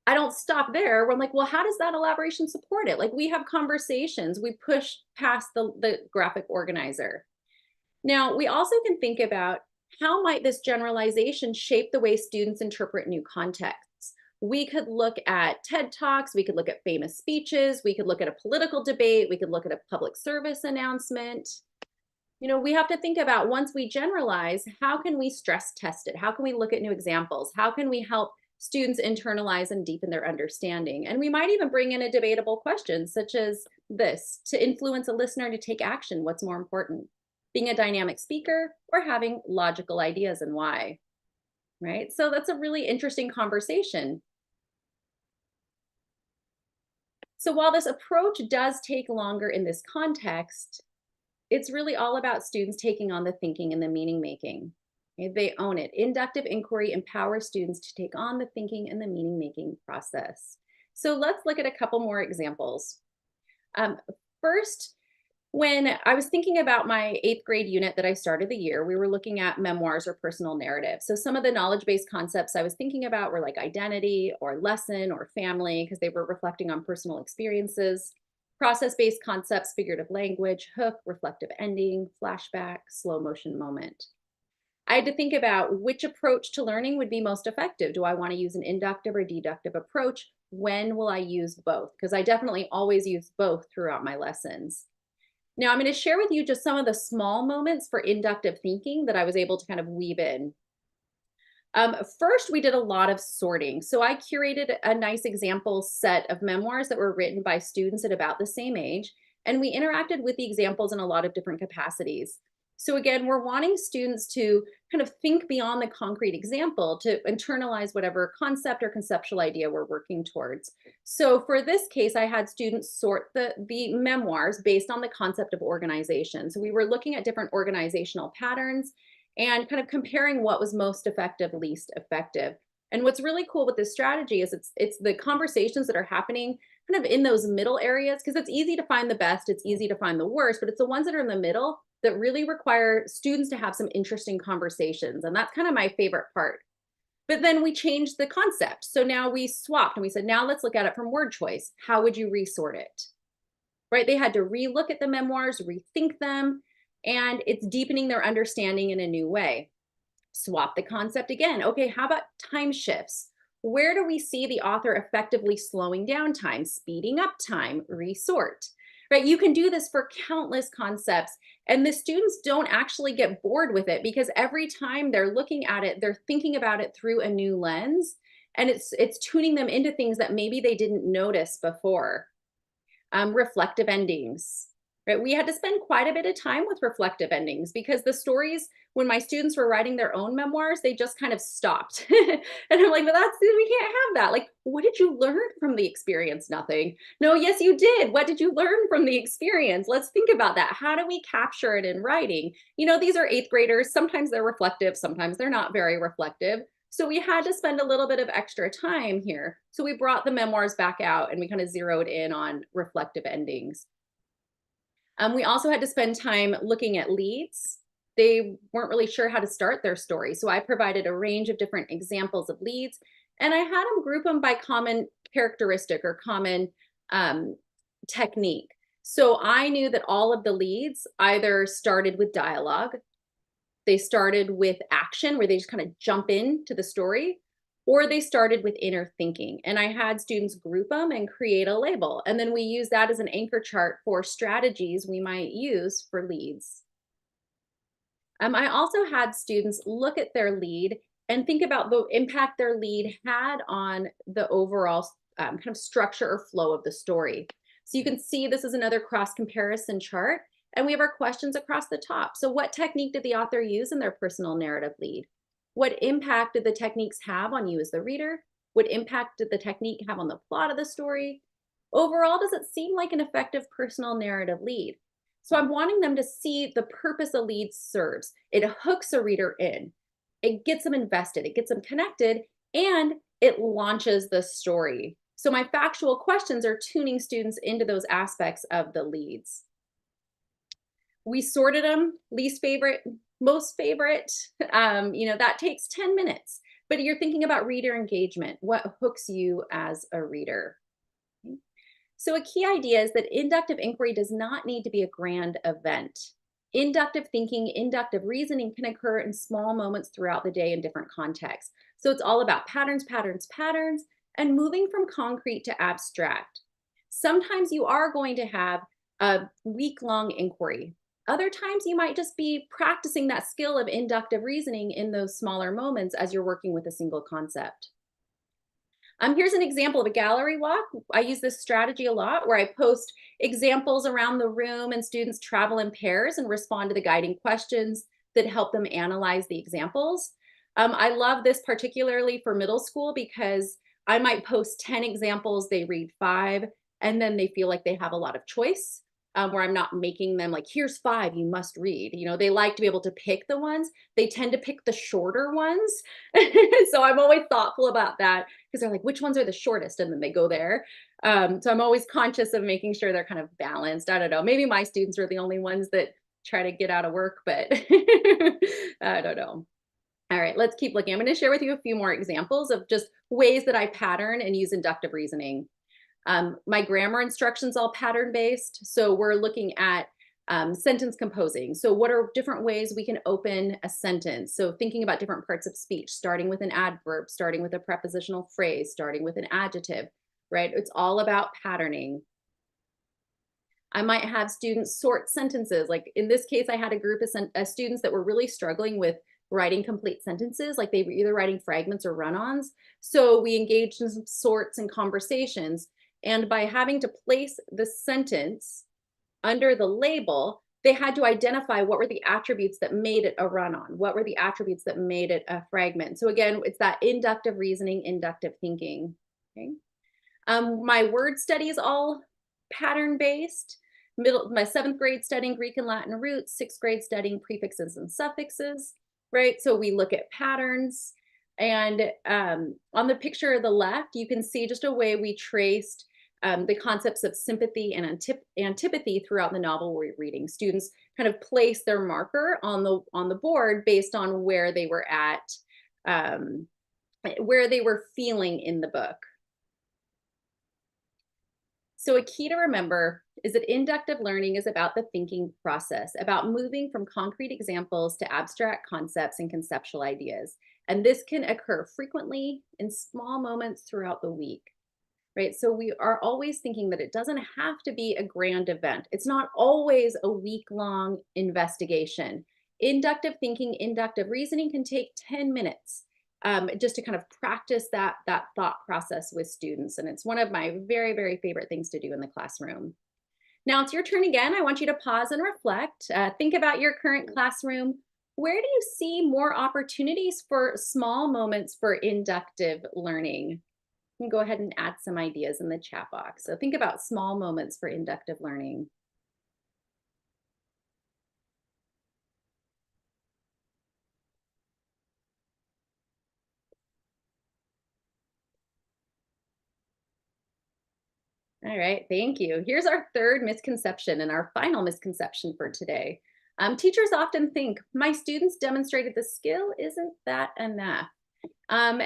I don't stop there. We're like, well, how does that elaboration support it? Like we have conversations, we push past the graphic organizer. Now, we also can think about how might this generalization shape the way students interpret new contexts. We could look at TED Talks, we could look at famous speeches, we could look at a political debate, we could look at a public service announcement. You know, we have to think about, once we generalize, how can we stress test it? How can we look at new examples? How can we help students internalize and deepen their understanding? And we might even bring in a debatable question such as this: to influence a listener to take action, what's more important? Being a dynamic speaker or having logical ideas, and why? Right? So that's a really interesting conversation. So while this approach does take longer in this context, it's really all about students taking on the thinking and the meaning making. Okay, they own it. Inductive inquiry empowers students to take on the thinking and the meaning making process. So let's look at a couple more examples. First, when I was thinking about my 8th grade unit that I started the year, we were looking at memoirs or personal narrative. So some of the knowledge-based concepts I was thinking about were like identity or lesson or family, because they were reflecting on personal experiences. process-based concepts, figurative language, hook, reflective ending, flashback, slow motion moment. I had to think about which approach to learning would be most effective. Do I want to use an inductive or deductive approach? When will I use both? Because I definitely always use both throughout my lessons. Now, I'm going to share with you just some of the small moments for inductive thinking that I was able to kind of weave in. First, we did a lot of sorting. So I curated a nice example set of memoirs that were written by students at about the same age, and we interacted with the examples in a lot of different capacities. So again, we're wanting students to kind of think beyond the concrete example to internalize whatever concept or conceptual idea we're working towards. So for this case, I had students sort the memoirs based on the concept of organization. So we were looking at different organizational patterns and kind of comparing what was most effective, least effective. And what's really cool with this strategy is it's the conversations that are happening kind of in those middle areas, because it's easy to find the best, it's easy to find the worst, but it's the ones that are in the middle that really require students to have some interesting conversations. And that's kind of my favorite part. But then we changed the concept. So now we swapped and we said, now let's look at it from word choice. How would you resort it? Right? They had to relook at the memoirs, rethink them, and it's deepening their understanding in a new way. Swap the concept again. Okay, how about time shifts? Where do we see the author effectively slowing down time, speeding up time, resort? Right? You can do this for countless concepts, and the students don't actually get bored with it because every time they're looking at it, they're thinking about it through a new lens, and it's tuning them into things that maybe they didn't notice before. Reflective endings. Right? We had to spend quite a bit of time with reflective endings because the stories, when my students were writing their own memoirs, they just kind of stopped. And I'm like, but we can't have that. Like, what did you learn from the experience? Nothing. No, yes, you did. What did you learn from the experience? Let's think about that. How do we capture it in writing? These are eighth graders. Sometimes they're reflective, sometimes they're not very reflective. So we had to spend a little bit of extra time here. So we brought the memoirs back out and we kind of zeroed in on reflective endings. We also had to spend time looking at leads. They weren't really sure how to start their story. So I provided a range of different examples of leads, and I had them group them by common characteristic or common technique. So I knew that all of the leads either started with dialogue, they started with action where they just kind of jump into the story, or they started with inner thinking. And I had students group them and create a label. And then we use that as an anchor chart for strategies we might use for leads. I also had students look at their lead and think about the impact their lead had on the overall kind of structure or flow of the story. So you can see this is another cross comparison chart. And we have our questions across the top. So what technique did the author use in their personal narrative lead? What impact did the techniques have on you as the reader? What impact did the technique have on the plot of the story? Overall, does it seem like an effective personal narrative lead? So I'm wanting them to see the purpose a lead serves. It hooks a reader in. It gets them invested. It gets them connected, and it launches the story. So my factual questions are tuning students into those aspects of the leads. We sorted them, least favorite, most favorite. That takes 10 minutes, but you're thinking about reader engagement. What hooks you as a reader? So a key idea is that inductive inquiry does not need to be a grand event. Inductive thinking, inductive reasoning can occur in small moments throughout the day in different contexts. So it's all about patterns, patterns, patterns, and moving from concrete to abstract. Sometimes you are going to have a week-long inquiry. Other times you might just be practicing that skill of inductive reasoning in those smaller moments as you're working with a single concept. Here's an example of a gallery walk. I use this strategy a lot where I post examples around the room and students travel in pairs and respond to the guiding questions that help them analyze the examples. I love this particularly for middle school because I might post 10 examples, they read 5, and then they feel like they have a lot of choice. Where I'm not making them like, here's 5 you must read. They like to be able to pick the ones. They tend to pick the shorter ones. So I'm always thoughtful about that because they're like, which ones are the shortest? And then they go there. So I'm always conscious of making sure they're kind of balanced. I don't know. Maybe my students are the only ones that try to get out of work, but I don't know. All right, let's keep looking. I'm going to share with you a few more examples of just ways that I pattern and use inductive reasoning. My grammar instruction's all pattern-based, so we're looking at sentence composing. So what are different ways we can open a sentence? So thinking about different parts of speech, starting with an adverb, starting with a prepositional phrase, starting with an adjective, right? It's all about patterning. I might have students sort sentences. Like in this case, I had a group of students that were really struggling with writing complete sentences, like they were either writing fragments or run-ons. So we engaged in some sorts and conversations. And by having to place the sentence under the label, they had to identify what were the attributes that made it a run-on, what were the attributes that made it a fragment. So again, it's that inductive reasoning, inductive thinking. Okay. My word study is all pattern-based. My 7th grade studying Greek and Latin roots, 6th grade studying prefixes and suffixes, right? So we look at patterns. And on the picture of the left, you can see just a way we traced the concepts of sympathy and antipathy throughout the novel we're reading. Students kind of place their marker on the board based on where they were at, where they were feeling in the book. So a key to remember is that inductive learning is about the thinking process, about moving from concrete examples to abstract concepts and conceptual ideas. And this can occur frequently in small moments throughout the week, right? So we are always thinking that it doesn't have to be a grand event. It's not always a week-long investigation. Inductive thinking, inductive reasoning can take 10 minutes. Just to kind of practice that thought process with students. And it's one of my very, very favorite things to do in the classroom. Now it's your turn again. I want you to pause and reflect. Think about your current classroom. Where do you see more opportunities for small moments for inductive learning? You can go ahead and add some ideas in the chat box. So think about small moments for inductive learning. All right, thank you. Here's our third misconception and our final misconception for today. Teachers often think, my students demonstrated the skill, isn't that enough? And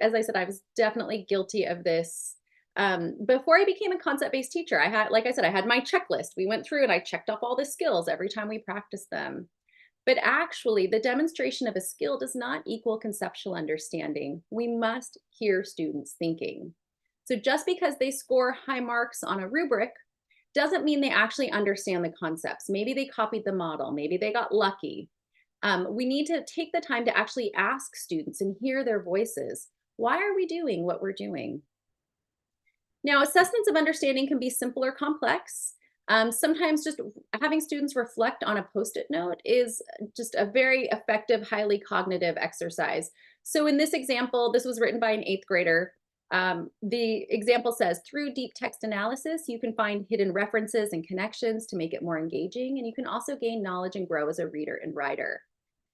as I said, I was definitely guilty of this. Before I became a concept-based teacher, I had, like I said, I had my checklist. We went through and I checked off all the skills every time we practiced them. But actually, the demonstration of a skill does not equal conceptual understanding. We must hear students thinking. So just because they score high marks on a rubric doesn't mean they actually understand the concepts. Maybe they copied the model, maybe they got lucky. We need to take the time to actually ask students and hear their voices. Why are we doing what we're doing? Now, assessments of understanding can be simple or complex. Sometimes just having students reflect on a Post-it note is just a very effective, highly cognitive exercise. So in this example, this was written by an 8th grader. The example says, through deep text analysis, you can find hidden references and connections to make it more engaging, and you can also gain knowledge and grow as a reader and writer.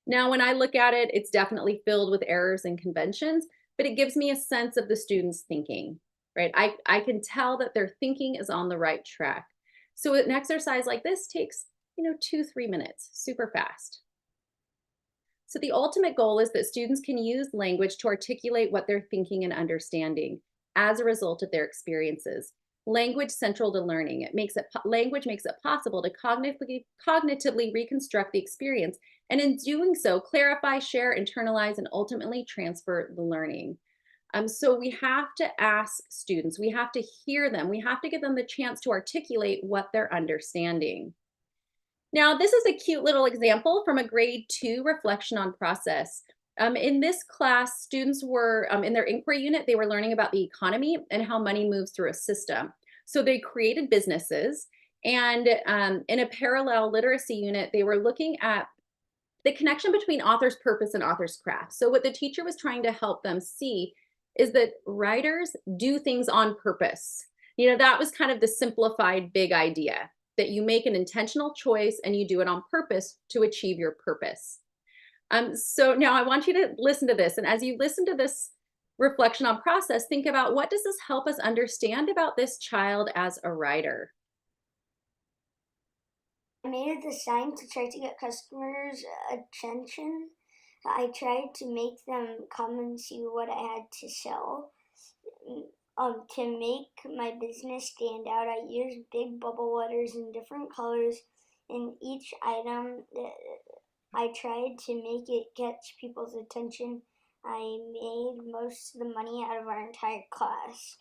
Now, when I look at it, it's definitely filled with errors and conventions, but it gives me a sense of the students' thinking, right? I can tell that their thinking is on the right track. So an exercise like this takes, 2-3 minutes, super fast. So the ultimate goal is that students can use language to articulate what they're thinking and understanding as a result of their experiences. Language central to learning. Language makes it possible to cognitively reconstruct the experience, and in doing so, clarify, share, internalize, and ultimately transfer the learning. So we have to ask students, we have to hear them, we have to give them the chance to articulate what they're understanding. Now, this is a cute little example from a grade 2 reflection on process. In this class, students were, in their inquiry unit, they were learning about the economy and how money moves through a system. So they created businesses, and in a parallel literacy unit, they were looking at the connection between author's purpose and author's craft. So what the teacher was trying to help them see is that writers do things on purpose. That was kind of the simplified big idea, that you make an intentional choice and you do it on purpose to achieve your purpose. So now I want you to listen to this. And as you listen to this reflection on process, think about, what does this help us understand about this child as a writer? I made a design to try to get customers' attention. I tried to make them come and see what I had to sell. To make my business stand out, I used big bubble letters in different colors in each item. I tried to make it catch people's attention. I made most of the money out of our entire class.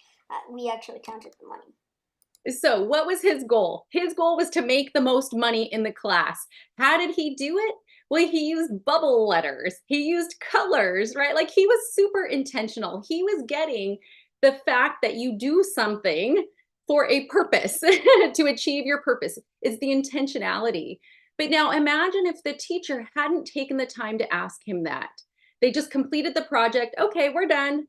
We actually counted the money. So what was his goal? His goal was to make the most money in the class. How did he do it? Well, he used bubble letters. He used colors, right? Like he was super intentional. He was getting the fact that you do something for a purpose to achieve your purpose. It's the intentionality. But now imagine if the teacher hadn't taken the time to ask him that. They just completed the project. Okay, we're done.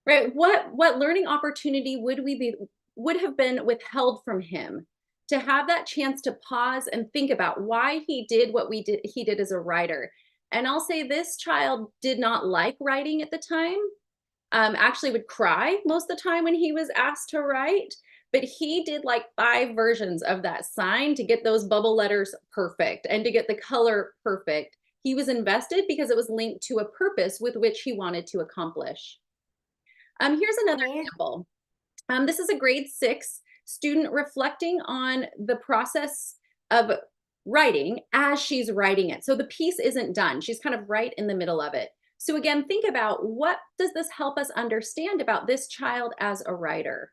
Right? What learning opportunity would have been withheld from him to have that chance to pause and think about why he did what he did as a writer. And I'll say this child did not like writing at the time, actually would cry most of the time when he was asked to write, but he did like 5 versions of that sign to get those bubble letters perfect and to get the color perfect. He was invested because it was linked to a purpose with which he wanted to accomplish. Here's another example. This is a grade 6 student reflecting on the process of writing as she's writing it. So the piece isn't done. She's kind of right in the middle of it. So again, think about what does this help us understand about this child as a writer?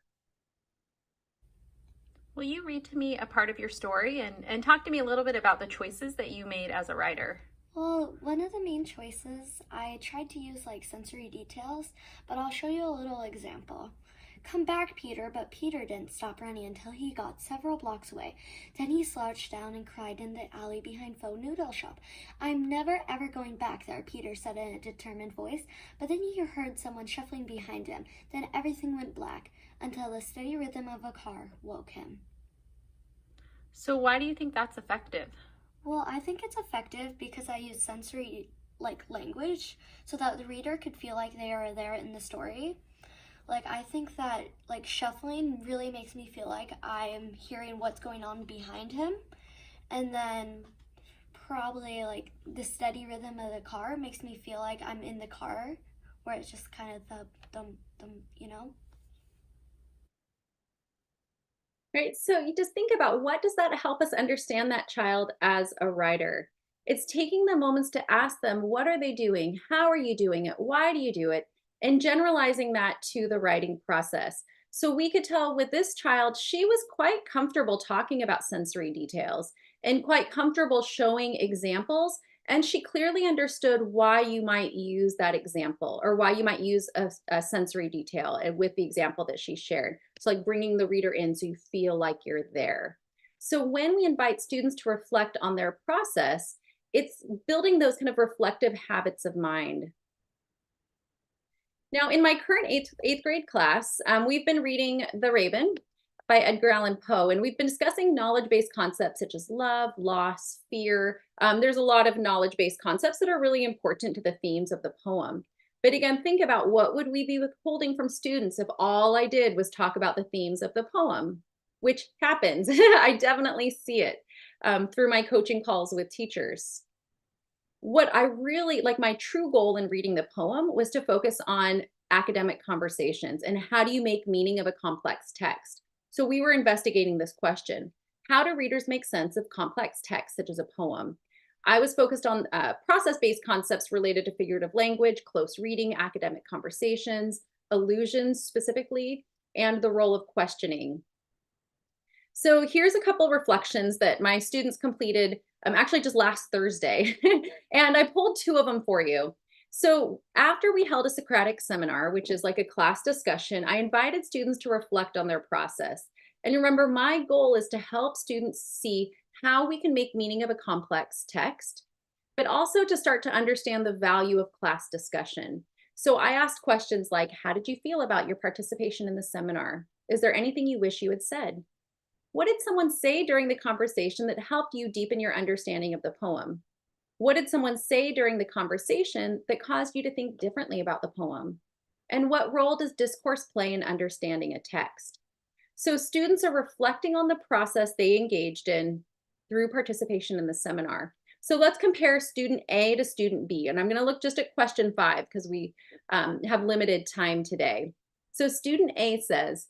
Will you read to me a part of your story and talk to me a little bit about the choices that you made as a writer? Well, one of the main choices, I tried to use like sensory details, but I'll show you a little example. Come back, Peter, but Peter didn't stop running until he got several blocks away. Then he slouched down and cried in the alley behind Faux Noodle Shop. I'm never ever going back there, Peter said in a determined voice, but then he heard someone shuffling behind him. Then everything went black until the steady rhythm of a car woke him. So why do you think that's effective? Well, I think it's effective because I use sensory language so that the reader could feel like they are there in the story. I think that shuffling really makes me feel like I'm hearing what's going on behind him. And then probably the steady rhythm of the car makes me feel like I'm in the car, where it's just kind of the Right? So you just think about what does that help us understand that child as a writer? It's taking the moments to ask them, what are they doing? How are you doing it? Why do you do it? And generalizing that to the writing process. So we could tell with this child, she was quite comfortable talking about sensory details and quite comfortable showing examples. And she clearly understood why you might use that example or why you might use a sensory detail with the example that she shared. It's like bringing the reader in so you feel like you're there. So when we invite students to reflect on their process, it's building those kind of reflective habits of mind. Now, in my current eighth grade class, we've been reading The Raven by Edgar Allan Poe, and we've been discussing knowledge-based concepts such as love, loss, fear. There's a lot of knowledge-based concepts that are really important to the themes of the poem. But again, think about what would we be withholding from students if all I did was talk about the themes of the poem, which happens. I definitely see it through my coaching calls with teachers. What I really my true goal in reading the poem was to focus on academic conversations and how do you make meaning of a complex text. So we were investigating this question: how do readers make sense of complex text such as a poem? I was focused on process-based concepts related to figurative language, close reading, academic conversations, allusions specifically, and the role of questioning. So here's a couple reflections that my students completed actually just last Thursday, and I pulled 2 of them for you. So after we held a Socratic seminar, which is like a class discussion, I invited students to reflect on their process. And remember, my goal is to help students see how we can make meaning of a complex text, but also to start to understand the value of class discussion. So I asked questions like, how did you feel about your participation in the seminar? Is there anything you wish you had said? What did someone say during the conversation that helped you deepen your understanding of the poem? What did someone say during the conversation that caused you to think differently about the poem? And what role does discourse play in understanding a text? So students are reflecting on the process they engaged in through participation in the seminar. So let's compare student A to student B. And I'm going to look just at question 5 because we have limited time today. So student A says,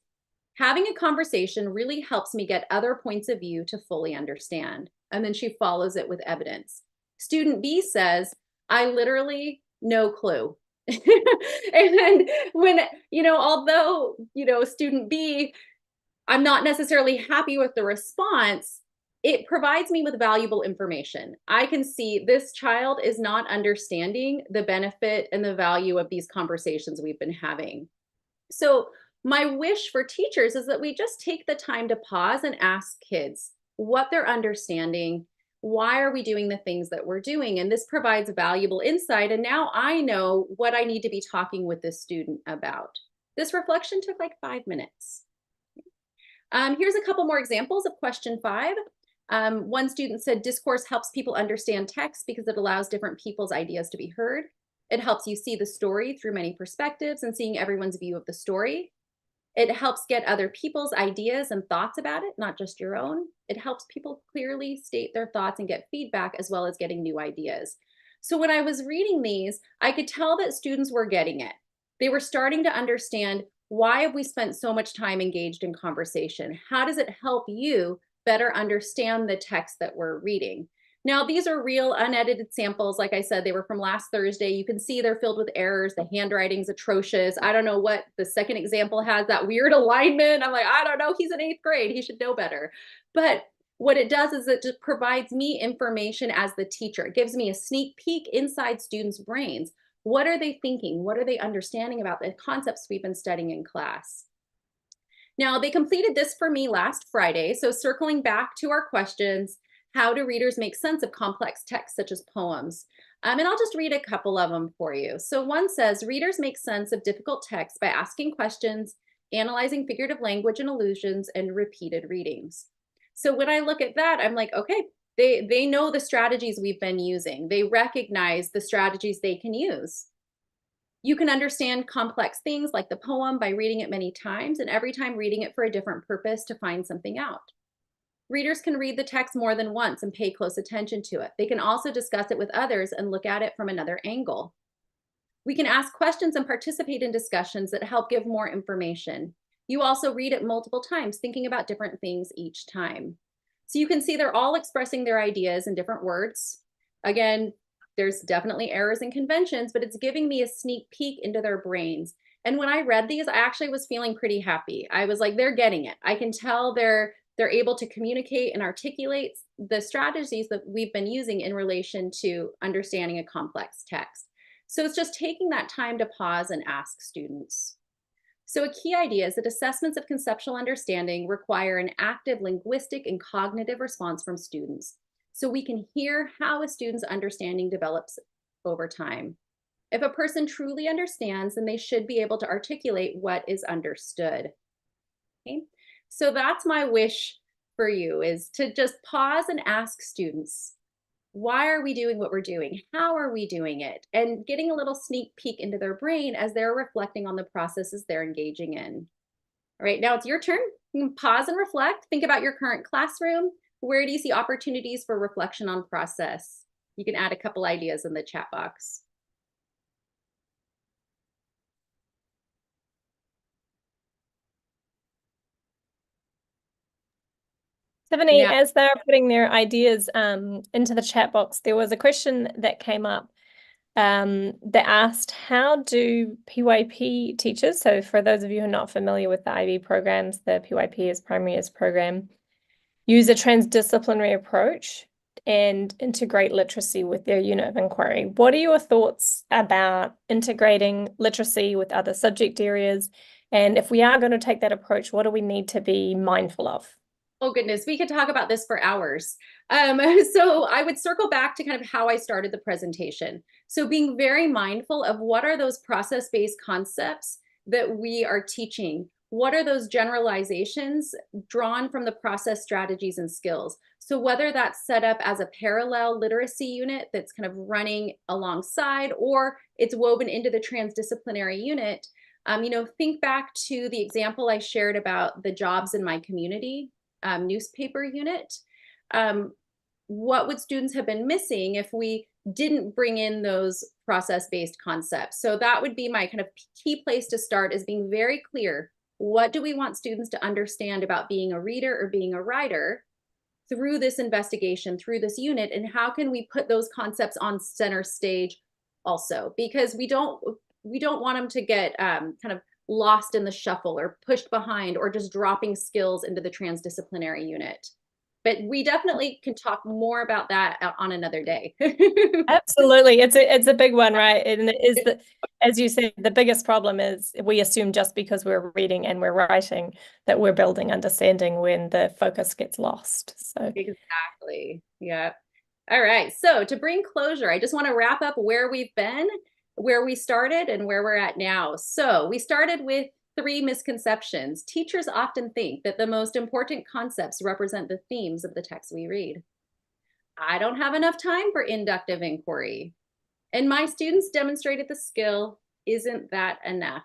having a conversation really helps me get other points of view to fully understand. And then she follows it with evidence. Student B says, I literally no clue. And when, although, student B, I'm not necessarily happy with the response, it provides me with valuable information. I can see this child is not understanding the benefit and the value of these conversations we've been having. So my wish for teachers is that we just take the time to pause and ask kids what they're understanding. Why are we doing the things that we're doing? And this provides valuable insight. And now I know what I need to be talking with this student about. This reflection took like 5 minutes. Here's a couple more examples of question 5. One student said, discourse helps people understand text because it allows different people's ideas to be heard. It helps you see the story through many perspectives and seeing everyone's view of the story. It helps get other people's ideas and thoughts about it, not just your own. It helps people clearly state their thoughts and get feedback as well as getting new ideas. So when I was reading these, I could tell that students were getting it. They were starting to understand, why have we spent so much time engaged in conversation? How does it help you better understand the text that we're reading? Now, these are real unedited samples. Like I said, they were from last Thursday. You can see they're filled with errors. The handwriting's atrocious. I don't know what the second example has, that weird alignment. I'm like, I don't know. He's in 8th grade. He should know better. But what it does is it just provides me information as the teacher. It gives me a sneak peek inside students' brains. What are they thinking? What are they understanding about the concepts we've been studying in class? Now, they completed this for me last Friday. So circling back to our questions, how do readers make sense of complex texts such as poems? And I'll just read a couple of them for you. So one says, readers make sense of difficult texts by asking questions, analyzing figurative language and allusions, and repeated readings. So when I look at that, I'm like, okay, they know the strategies we've been using. They recognize the strategies they can use. You can understand complex things like the poem by reading it many times, and every time reading it for a different purpose to find something out. Readers can read the text more than once and pay close attention to it. They can also discuss it with others and look at it from another angle. We can ask questions and participate in discussions that help give more information. You also read it multiple times, thinking about different things each time. So you can see they're all expressing their ideas in different words. Again, there's definitely errors and conventions, but it's giving me a sneak peek into their brains. And when I read these, I actually was feeling pretty happy. I was like, they're getting it. I can tell they're able to communicate and articulate the strategies that we've been using in relation to understanding a complex text. So it's just taking that time to pause and ask students. So a key idea is that assessments of conceptual understanding require an active linguistic and cognitive response from students, so we can hear how a student's understanding develops over time. If a person truly understands, then they should be able to articulate what is understood. Okay? So that's my wish for you, is to just pause and ask students, why are we doing what we're doing? How are we doing it? And getting a little sneak peek into their brain as they're reflecting on the processes they're engaging in. All right, now it's your turn. You can pause and reflect. Think about your current classroom. Where do you see opportunities for reflection on process? You can add a couple ideas in the chat box. Tiffany, Yeah. as they're putting their ideas into the chat box, there was a question that came up that asked, how do PYP teachers, so for those of you who are not familiar with the IB programs, the PYP is Primary Years Program, use a transdisciplinary approach and integrate literacy with their unit of inquiry. What are your thoughts about integrating literacy with other subject areas? And if we are going to take that approach, what do we need to be mindful of? Oh goodness, we could talk about this for hours. So I would circle back to kind of how I started the presentation. So being very mindful of what are those process-based concepts that we are teaching? What are those generalizations drawn from the process strategies and skills? So whether that's set up as a parallel literacy unit that's kind of running alongside, or it's woven into the transdisciplinary unit, think back to the example I shared about the jobs in my community newspaper unit. what would students have been missing if we didn't bring in those process-based concepts? So that would be my kind of key place to start, is being very clear. What do we want students to understand about being a reader or being a writer through this investigation, through this unit, and how can we put those concepts on center stage also? Because we don't want them to get kind of lost in the shuffle or pushed behind or just dropping skills into the transdisciplinary unit. But we definitely can talk more about that on another day. Absolutely. It's a big one, right? And it is as you said, the biggest problem is we assume just because we're reading and we're writing that we're building understanding when the focus gets lost. So exactly. Yeah. All right. So to bring closure, I just want to wrap up where we've been, where we started, and where we're at now. So we started with 3 misconceptions. Teachers often think that the most important concepts represent the themes of the text we read. I don't have enough time for inductive inquiry. And my students demonstrated the skill. Isn't that enough?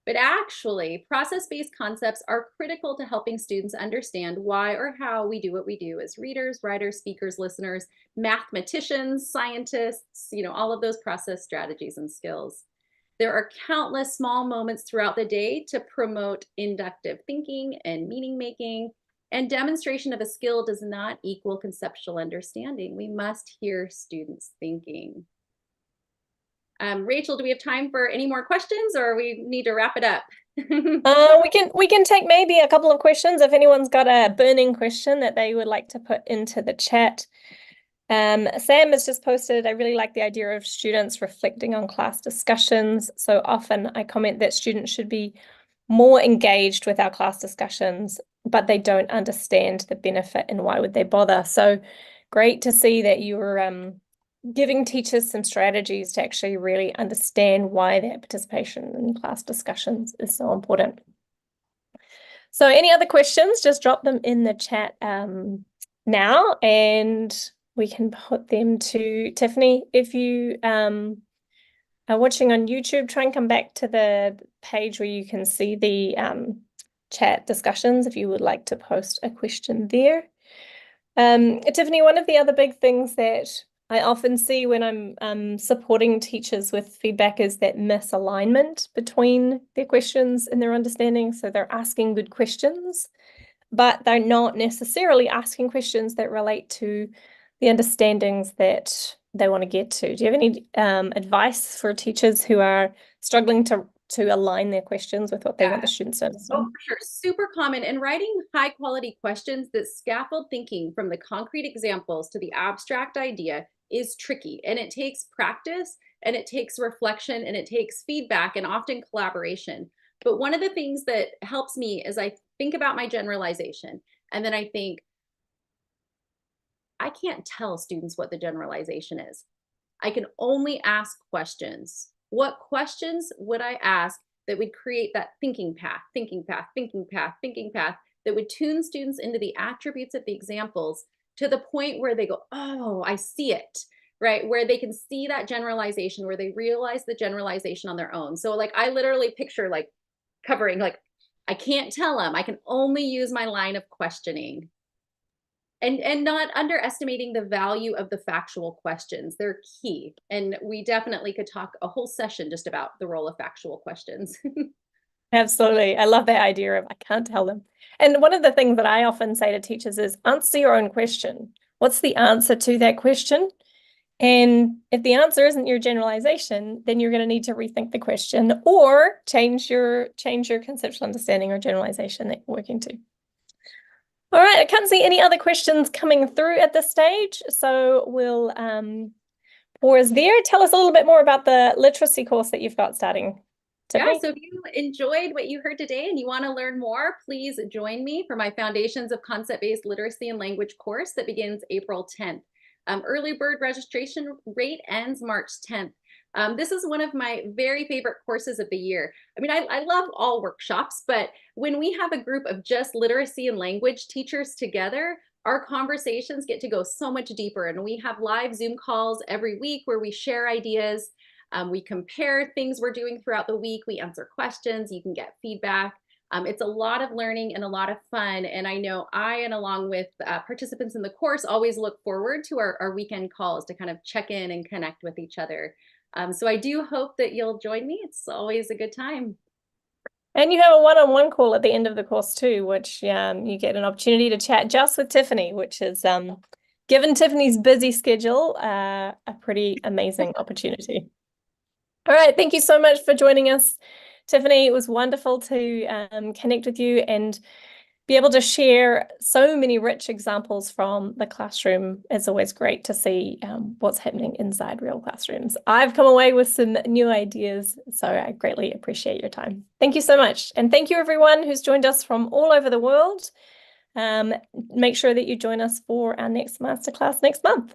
But actually, process-based concepts are critical to helping students understand why or how we do what we do as readers, writers, speakers, listeners, mathematicians, scientists, all of those process strategies and skills. There are countless small moments throughout the day to promote inductive thinking and meaning making, and demonstration of a skill does not equal conceptual understanding. We must hear students thinking. Rachel, do we have time for any more questions, or we need to wrap it up? we can take maybe a couple of questions if anyone's got a burning question that they would like to put into the chat. Sam has just posted, I really like the idea of students reflecting on class discussions. So often I comment that students should be more engaged with our class discussions, but they don't understand the benefit and why would they bother. So great to see that you're giving teachers some strategies to actually really understand why their participation in class discussions is so important. So any other questions, just drop them in the chat now, and we can put them to Tiffany. If you are watching on YouTube, try and come back to the page where you can see the chat discussions if you would like to post a question there. Tiffany, one of the other big things that I often see when I'm supporting teachers with feedback is that misalignment between their questions and their understanding. So they're asking good questions, but they're not necessarily asking questions that relate to the understandings that they want to get to. Do you have any advice for teachers who are struggling to align their questions with what they want the students to understand? Oh, for sure. Super common. And writing high quality questions that scaffold thinking from the concrete examples to the abstract idea is tricky. And it takes practice, and it takes reflection, and it takes feedback, and often collaboration. But one of the things that helps me is I think about my generalization, and then I think, I can't tell students what the generalization is. I can only ask questions. What questions would I ask that would create that thinking path that would tune students into the attributes of the examples to the point where they go, oh, I see it, right? Where they can see that generalization, where they realize the generalization on their own. So like, I literally picture like covering, like, I can't tell them. I can only use my line of questioning. And not underestimating the value of the factual questions. They're key. And we definitely could talk a whole session just about the role of factual questions. Absolutely. I love that idea of I can't tell them. And one of the things that I often say to teachers is answer your own question. What's the answer to that question? And if the answer isn't your generalization, then you're going to need to rethink the question or change your conceptual understanding or generalization that you're working to. All right, I can't see any other questions coming through at this stage, so we'll pause there. Tell us a little bit more about the literacy course that you've got starting. Tiffany? Yeah, so if you enjoyed what you heard today and you want to learn more, please join me for my Foundations of Concept-Based Literacy and Language course that begins April 10th. Early bird registration rate ends March 10th. This is one of my very favorite courses of the year. I mean, I love all workshops, but when we have a group of just literacy and language teachers together, our conversations get to go so much deeper. And we have live Zoom calls every week where we share ideas. We compare things we're doing throughout the week. We answer questions. You can get feedback. It's a lot of learning and a lot of fun. And I know and along with participants in the course, always look forward to our weekend calls to kind of check in and connect with each other. So I do hope that you'll join me. It's always a good time. And you have a one-on-one call at the end of the course too, which you get an opportunity to chat just with Tiffany, which is, given Tiffany's busy schedule, a pretty amazing opportunity. All right, thank you so much for joining us, Tiffany. It was wonderful to connect with you and be able to share so many rich examples from the classroom. It's always great to see what's happening inside real classrooms. I've come away with some new ideas, so I greatly appreciate your time. Thank you so much. And thank you everyone who's joined us from all over the world. Make sure that you join us for our next masterclass next month.